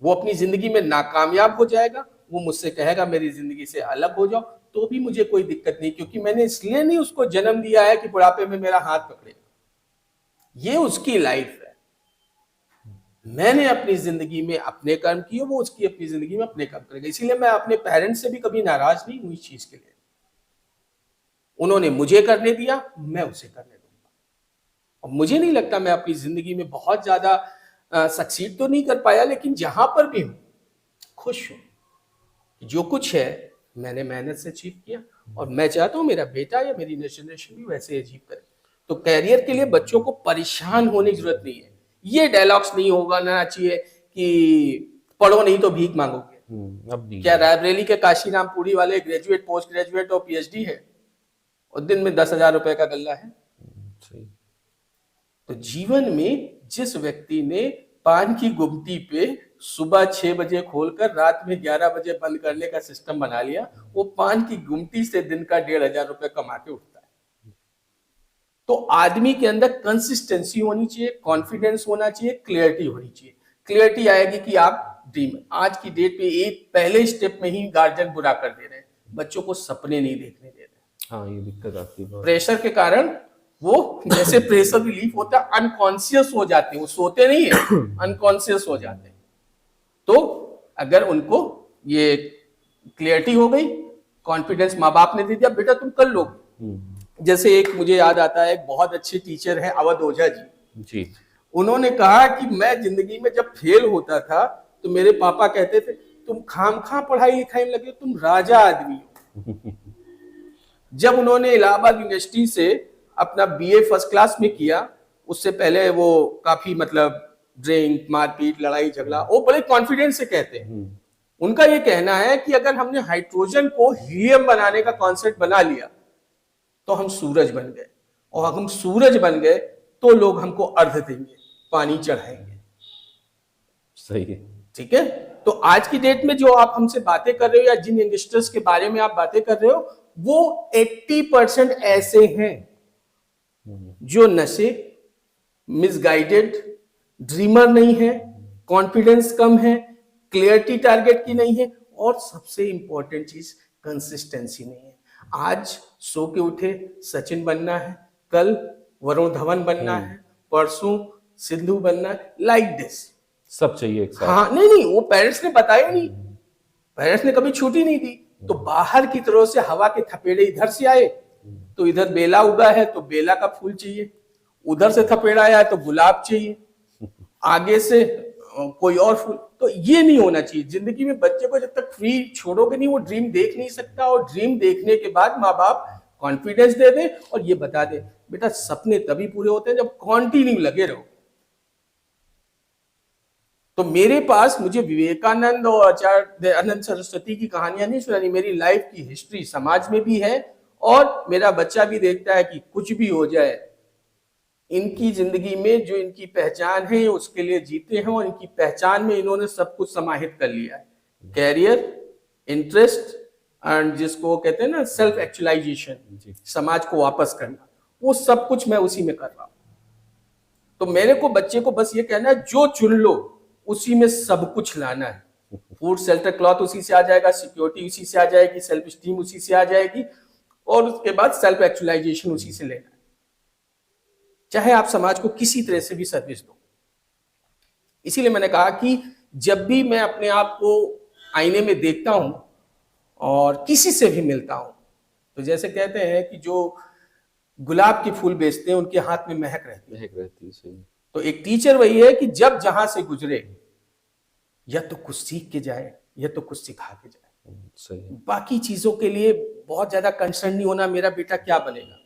वो अपनी जिंदगी में नाकामयाब हो जाएगा, वो मुझसे कहेगा मेरी जिंदगी से अलग हो जाओ, तो भी मुझे कोई दिक्कत नहीं, क्योंकि मैंने इसलिए नहीं उसको जन्म दिया है कि बुढ़ापे में मेरा हाथ पकड़ेगा। ये उसकी लाइफ है। मैंने अपनी जिंदगी में अपने कर्म किए, वो उसकी अपनी जिंदगी में अपने कर्म करेगा। इसीलिए मैं अपने पेरेंट्स से भी कभी नाराज नहीं हुई इस चीज के लिए। उन्होंने मुझे करने दिया, मैं उसे करने दूंगा। और मुझे नहीं लगता मैं अपनी जिंदगी में बहुत ज्यादा सक्सीड तो नहीं कर पाया, लेकिन जहां पर भी हूं खुश हूं। जो कुछ है मैंने मेहनत से अचीव किया और मैं चाहता हूं मेरा बेटा या मेरी नेक्स्ट जनरेशन भी वैसे अचीव करे। तो कैरियर के लिए बच्चों को परेशान होने की जरूरत नहीं है। ये डायलॉग्स नहीं होगा ना चाहिए कि पढ़ो नहीं तो भीख मांगोगे। अब नहीं। क्या रायबरेली के काशीराम पुरी वाले ग्रेजुएट, पोस्ट ग्रेजुएट और पीएचडी है और दिन में 10,000 रुपए का गल्ला है? सही। तो जीवन में जिस व्यक्ति ने पान की गुमटी पे सुबह 6 बजे खोलकर रात में 11 बजे बंद करने का सिस्टम बना लिया, वो पान की गुमटी से दिन का 1,500 रुपए कमा के उठता है। तो आदमी के अंदर कंसिस्टेंसी होनी चाहिए, कॉन्फिडेंस होना चाहिए, क्लियरिटी होनी चाहिए। क्लियरिटी आएगी कि आप ड्रीम। आज की डेट पे एक पहले स्टेप में ही गार्जियन बुरा कर दे रहे हैं, बच्चों को सपने नहीं देखने दे रहे। हाँ, ये दिक्कत आती है बहुत। प्रेशर के कारण वो जैसे प्रेशर रिलीफ होता है, अनकॉन्शियस हो जाते हैं, वो सोते नहीं है, अनकॉन्शियस हो जाते हैं। तो अगर उनको ये क्लियरिटी हो गई, कॉन्फिडेंस माँ बाप ने दे दिया, बेटा तुम कर लोगे। जैसे एक मुझे याद आता है, एक बहुत अच्छे टीचर है अवध ओझा जी। उन्होंने कहा कि मैं जिंदगी में जब फेल होता था तो मेरे पापा कहते थे तुम खामखा पढ़ाई लिखाई में लगे, तुम राजा आदमी हो। जब उन्होंने इलाहाबाद यूनिवर्सिटी से अपना बीए फर्स्ट क्लास में किया, उससे पहले वो काफी मतलब ड्रिंक, मारपीट, लड़ाई झगड़ा, वो बड़े कॉन्फिडेंस से कहते हैं। उनका ये कहना है कि अगर हमने हाइड्रोजन को हीलियम बनाने का कॉन्सेप्ट बना लिया तो हम सूरज बन गए, और हम सूरज बन गए तो लोग हमको अर्घ देंगे, पानी चढ़ाएंगे। सही है। ठीक है, तो आज की डेट में जो आप हमसे बातें कर रहे हो या जिन यंगस्टर्स के बारे में आप बातें कर रहे हो, वो 80% ऐसे हैं जो नशे, मिसगाइडेड, ड्रीमर नहीं है, कॉन्फिडेंस कम है, क्लियरिटी टारगेट की नहीं है, और सबसे इंपॉर्टेंट चीज कंसिस्टेंसी नहीं है। आज सो के उठे सचिन बनना है, कल वरुण धवन बनना है, परसों सिद्धू बनना है, लाइक दिस सब चाहिए एक साथ। हाँ, नहीं, वो पेरेंट्स ने बताया नहीं, पेरेंट्स ने कभी छुट्टी नहीं दी। तो बाहर की तरफ से हवा के थपेड़े इधर से आए, तो इधर बेला उगा है तो बेला का फूल चाहिए, उधर से थपेड़ा आया है तो गुलाब चाहिए, आगे से कोई और फूल। तो ये नहीं होना चाहिए जिंदगी में। बच्चे को जब तक फ्री छोड़ोगे नहीं, वो ड्रीम देख नहीं सकता। और ड्रीम देखने के बाद माँ बाप कॉन्फिडेंस दे दे और ये बता दे, बेटा सपने तभी पूरे होते हैं जब कंटिन्यू लगे रहो। तो मेरे पास मुझे विवेकानंद और आचार्य दयानंद सरस्वती की कहानियां नहीं सुनानी, मेरी लाइफ की हिस्ट्री समाज में भी है, और मेरा बच्चा भी देखता है कि कुछ भी हो जाए, इनकी जिंदगी में जो इनकी पहचान है उसके लिए जीते हैं, और इनकी पहचान में इन्होंने सब कुछ समाहित कर लिया है, कैरियर, इंटरेस्ट, एंड जिसको कहते हैं ना सेल्फ एक्चुअलाइजेशन, समाज को वापस करना, वो सब कुछ मैं उसी में कर रहा हूं। तो मेरे को बच्चे को बस ये कहना है, जो चुन लो उसी में सब कुछ लाना है। फूड, शेल्टर, क्लॉथ उसी से आ जाएगा, सिक्योरिटी उसी से आ जाएगी, सेल्फ स्टीम उसी से आ जाएगी, और उसके बाद सेल्फ एक्चुअलाइजेशन उसी से लेना है। चाहे आप समाज को किसी तरह से भी सर्विस दो। इसीलिए मैंने कहा कि जब भी मैं अपने आप को आईने में देखता हूं और किसी से भी मिलता हूं, तो जैसे कहते हैं कि जो गुलाब के फूल बेचते हैं उनके हाथ में महक रहती है। सही। तो एक टीचर वही है कि जब जहां से गुजरे या तो कुछ सीख के जाए या तो कुछ सिखा के जाए। सही। बाकी चीजों के लिए बहुत ज्यादा कंसर्न नहीं होना, मेरा बेटा क्या बनेगा,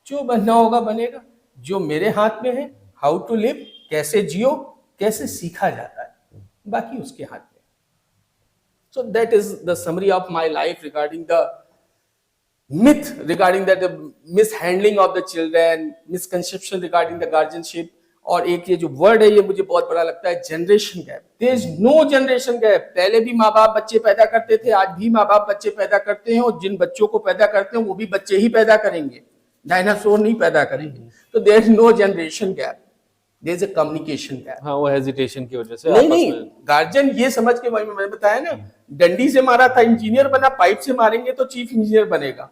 जो बनना होगा बनेगा। जो मेरे हाथ में है, हाउ टू लिव, कैसे जियो, कैसे सीखा जाता है, बाकी उसके हाथ में। सो that is the summary of my life regarding the myth regarding that, the mishandling of the children, misconception regarding the guardianship। और एक ये जो वर्ड है ये मुझे बहुत बड़ा लगता है, generation gap. There is no generation gap. पहले भी माँ बाप बच्चे पैदा करते थे, आज भी माँ बाप बच्चे पैदा करते हैं, और जिन बच्चों को पैदा करते हैं वो भी बच्चे ही पैदा करेंगे, डायनासोर नहीं पैदा करेंगे। तो there is no generation gap, there is a communication gap. हाँ, वो हेजिटेशन की वजह से नहीं, गार्जियन ये समझ के, वही मैंने बताया ना, डंडी से मारा था इंजीनियर बना, पाइप से मारेंगे तो चीफ इंजीनियर बनेगा,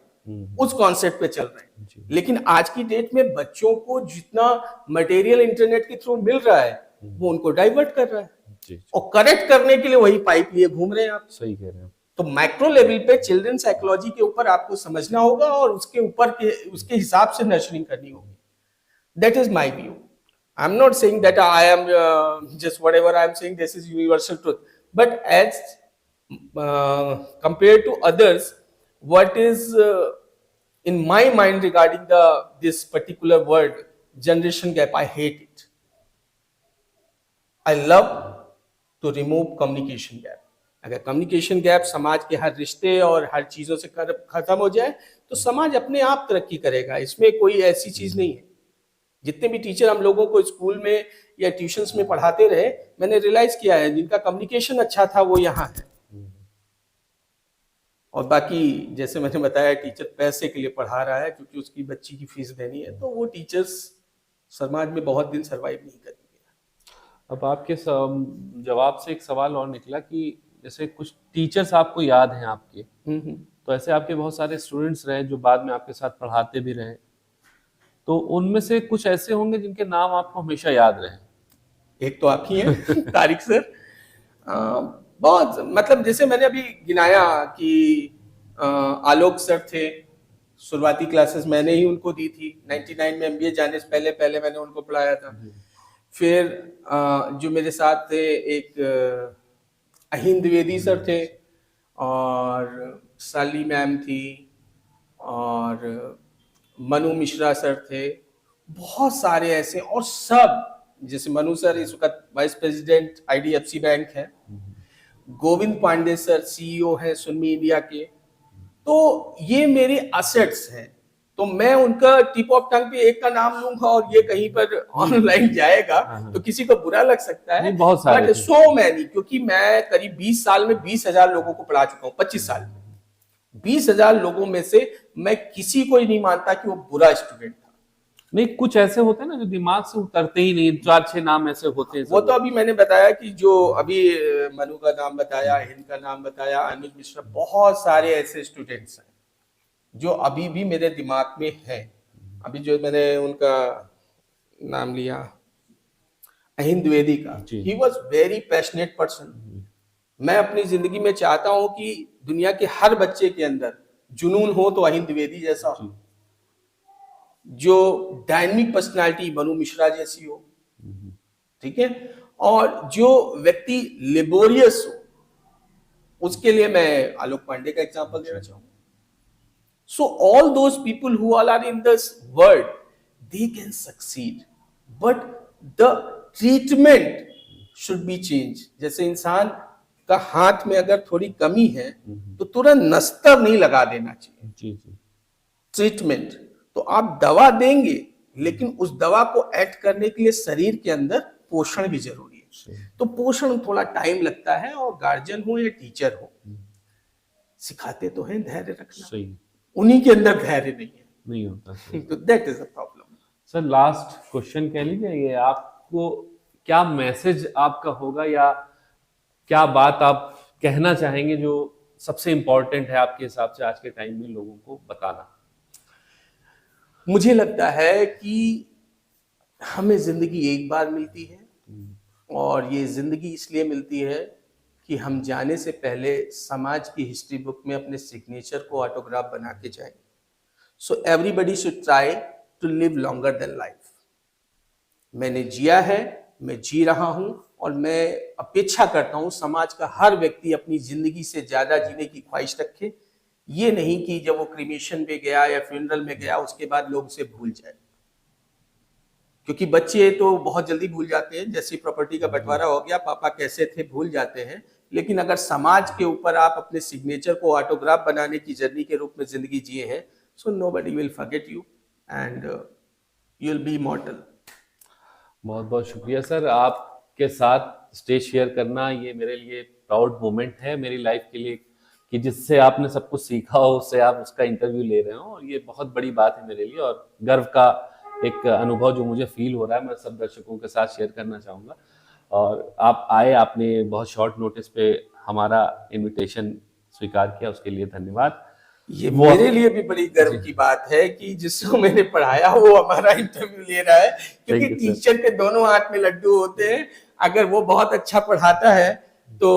उस कॉन्सेप्ट पे चल रहे हैं। लेकिन आज की डेट में बच्चों को जितना मटेरियल इंटरनेट के थ्रू मिल रहा है वो उनको डाइवर्ट कर रहा है, और करेक्ट करने के लिए वही पाइप लिए घूम रहे हैं आप। सही कह रहे हैं। तो माइक्रो लेवल पे चिल्ड्रन साइकोलॉजी के ऊपर आपको समझना होगा, और उसके ऊपर के उसके हिसाब से नर्चरिंग करनी होगी। That is my view. I am not saying that I am just whatever I am saying this is universal truth, but as compared to others, what is in my mind regarding this particular word generation gap, I hate it. I love to remove communication gap. अगर communication gap समाज के हर रिश्ते और हर चीजों से खत्म हो जाए तो समाज अपने आप तरक्की करेगा। इसमें कोई ऐसी चीज नहीं है। जितने भी टीचर हम लोगों को स्कूल में या ट्यूशंस में पढ़ाते रहे, मैंने रियलाइज किया है जिनका कम्युनिकेशन अच्छा था वो यहाँ है, और बाकी जैसे मैंने बताया टीचर पैसे के लिए पढ़ा रहा है क्योंकि उसकी बच्ची की फीस देनी है, तो वो टीचर्स समाज में बहुत दिन सरवाइव नहीं करेंगे। अब आपके जवाब से एक सवाल और निकला कि जैसे कुछ टीचर्स आपको याद हैं आपके, तो ऐसे आपके बहुत सारे स्टूडेंट्स रहे जो बाद में आपके साथ पढ़ाते भी रहे, तो उनमें से कुछ ऐसे होंगे जिनके नाम आपको हमेशा याद रहे। एक तो आप ही हैं तारिक सर। बहुत मतलब जैसे मैंने अभी गिनाया कि आलोक सर थे, शुरुआती क्लासेस मैंने ही उनको दी थी। 99 में एमबीए जाने से पहले पहले मैंने उनको पढ़ाया था। फिर जो मेरे साथ थे एक अहिंद द्विवेदी सर थे, और साली मैम थी, और मनु मिश्रा सर थे। बहुत सारे ऐसे, और सब जैसे मनु सर इस वक्त वाइस प्रेसिडेंट आईडीएफसी बैंक है, गोविंद पांडे सर सीईओ है सुन्नी इंडिया के। तो ये मेरे असेट्स हैं, तो मैं उनका टिप ऑफ टंग पे एक का नाम लूंगा और ये कहीं पर ऑनलाइन जाएगा तो किसी को बुरा लग सकता है। बहुत सारे बट सो मैनी, क्योंकि मैं करीब 20 साल में 20,000 लोगों को पढ़ा चुका हूँ। 25 साल में 20,000 लोगों में से मैं किसी को ही नहीं मानता कि वो बुरा स्टूडेंट था। नहीं, कुछ ऐसे होते हैं ना जो दिमाग से उतरते ही नहीं, 4-6 नाम ऐसे होते हैं। वो तो अभी मैंने बताया कि जो अभी मनु का नाम बताया, हिंद का नाम बताया, अनुज मिश्रा, बहुत सारे ऐसे स्टूडेंट्स हैं जो अभी भी मेरे दिमाग में है। अभी जो मैंने उनका नाम लिया अहिंद द्विवेदी का, he was very passionate person. मैं अपनी जिंदगी में चाहता हूं कि दुनिया के हर बच्चे के अंदर जुनून हो तो अहिंद द्विवेदी जैसा हो, जो डायनेमिक पर्सनालिटी मनु मिश्रा जैसी हो, ठीक है, और जो व्यक्ति लेबोरियस हो, उसके लिए मैं आलोक पांडे का एग्जांपल देना चाहूंगा। So all those people who all are in this world, they can succeed, but the treatment should be changed. जैसे इंसान का हाथ में अगर थोड़ी कमी है तो तुरंत नस्तर नहीं लगा देना चाहिए। जी जी। ट्रीटमेंट तो आप दवा देंगे, लेकिन उस दवा को ऐड करने के लिए शरीर के अंदर पोषण भी जरूरी है। तो पोषण थोड़ा टाइम लगता है, और गार्जियन हो या टीचर हो, सिखाते तो हैं धैर्य रखना, सही, उन्हीं के अंदर धैर्य नहीं होता। तो that is a problem. Sir last question कह लीजिए, ये आपको क्या मैसेज आपका होगा या क्या बात आप कहना चाहेंगे जो सबसे इंपॉर्टेंट है आपके हिसाब से आज के टाइम में लोगों को बताना? मुझे लगता है कि हमें जिंदगी एक बार मिलती है, और ये जिंदगी इसलिए मिलती है कि हम जाने से पहले समाज की हिस्ट्री बुक में अपने सिग्नेचर को ऑटोग्राफ बना के जाएं। So everybody should try to live longer than life. मैंने जिया है, मैं जी रहा हूं, और मैं अपेक्षा करता हूं समाज का हर व्यक्ति अपनी जिंदगी से ज्यादा जीने की ख्वाहिश रखे। ये नहीं कि जब वो क्रिमेशन में गया या फ्यूनरल में गया उसके बाद लोग उसे भूल जाए, क्योंकि बच्चे तो बहुत जल्दी भूल जाते हैं। जैसे प्रॉपर्टी का बंटवारा हो गया, पापा कैसे थे भूल जाते हैं, लेकिन अगर समाज के ऊपर आप अपने सिग्नेचर को ऑटोग्राफ बनाने की जर्नी के रूप में जिंदगी जिए हैं, so nobody will forget you and you will be immortal. बहुत बहुत शुक्रिया सर, आपके साथ स्टेज शेयर करना ये मेरे लिए प्राउड मोमेंट है मेरी लाइफ के लिए, कि जिससे आपने सब कुछ सीखा हो उससे आप उसका इंटरव्यू ले रहे हो, और ये बहुत बड़ी बात है मेरे लिए, और गर्व का एक अनुभव जो मुझे फील हो रहा है मैं सब दर्शकों के साथ शेयर करना चाहूँगा। और आप आए, आपने बहुत शॉर्ट नोटिस पे हमारा इनविटेशन स्वीकार किया, उसके लिए धन्यवाद। ये मेरे लिए भी बड़ी गर्व की बात है कि जिसको मैंने पढ़ाया वो हमारा इंटरव्यू ले रहा है, क्योंकि टीचर के दोनों हाथ में लड्डू होते हैं। अगर वो बहुत अच्छा पढ़ाता है तो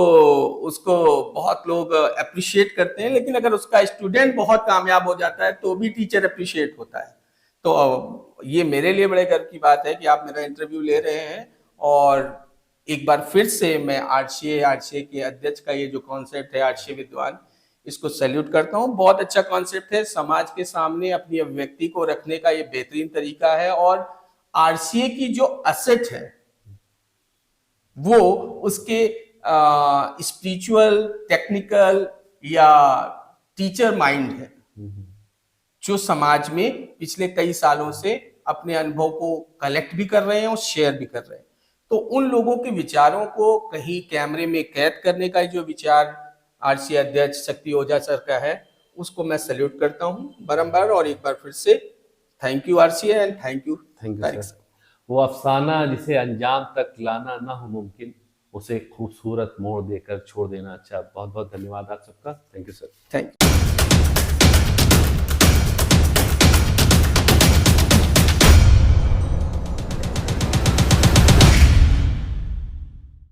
उसको बहुत लोग अप्रिशिएट करते हैं, लेकिन अगर उसका स्टूडेंट बहुत कामयाब हो जाता है तो भी टीचर अप्रिशिएट होता है। तो ये मेरे लिए बड़े गर्व की बात है कि आप मेरा इंटरव्यू ले रहे हैं, और एक बार फिर से मैं आरसीए के अध्यक्ष का ये जो कॉन्सेप्ट है आरसीए विद्वान, इसको सैल्यूट करता हूँ। बहुत अच्छा कॉन्सेप्ट है, समाज के सामने अपनी अभिव्यक्ति को रखने का ये बेहतरीन तरीका है, और आरसीए की जो असेट है वो उसके स्पिरिचुअल, टेक्निकल या टीचर माइंड है, जो समाज में पिछले कई सालों से अपने अनुभव को कलेक्ट भी कर रहे हैं और शेयर भी कर रहे हैं। तो उन लोगों के विचारों को कहीं कैमरे में कैद करने का जो विचार आरसीए अध्यक्ष शक्ति ओझा सर का है, उसको मैं सैल्यूट करता हूं बारंबार। और एक बार फिर से thank you RCA and thank you sir. वो अफसाना जिसे अंजाम तक लाना ना हो मुमकिन, उसे खूबसूरत मोड़ देकर छोड़ देना अच्छा। बहुत बहुत धन्यवाद आप सबका। Thank you sir. Thank you.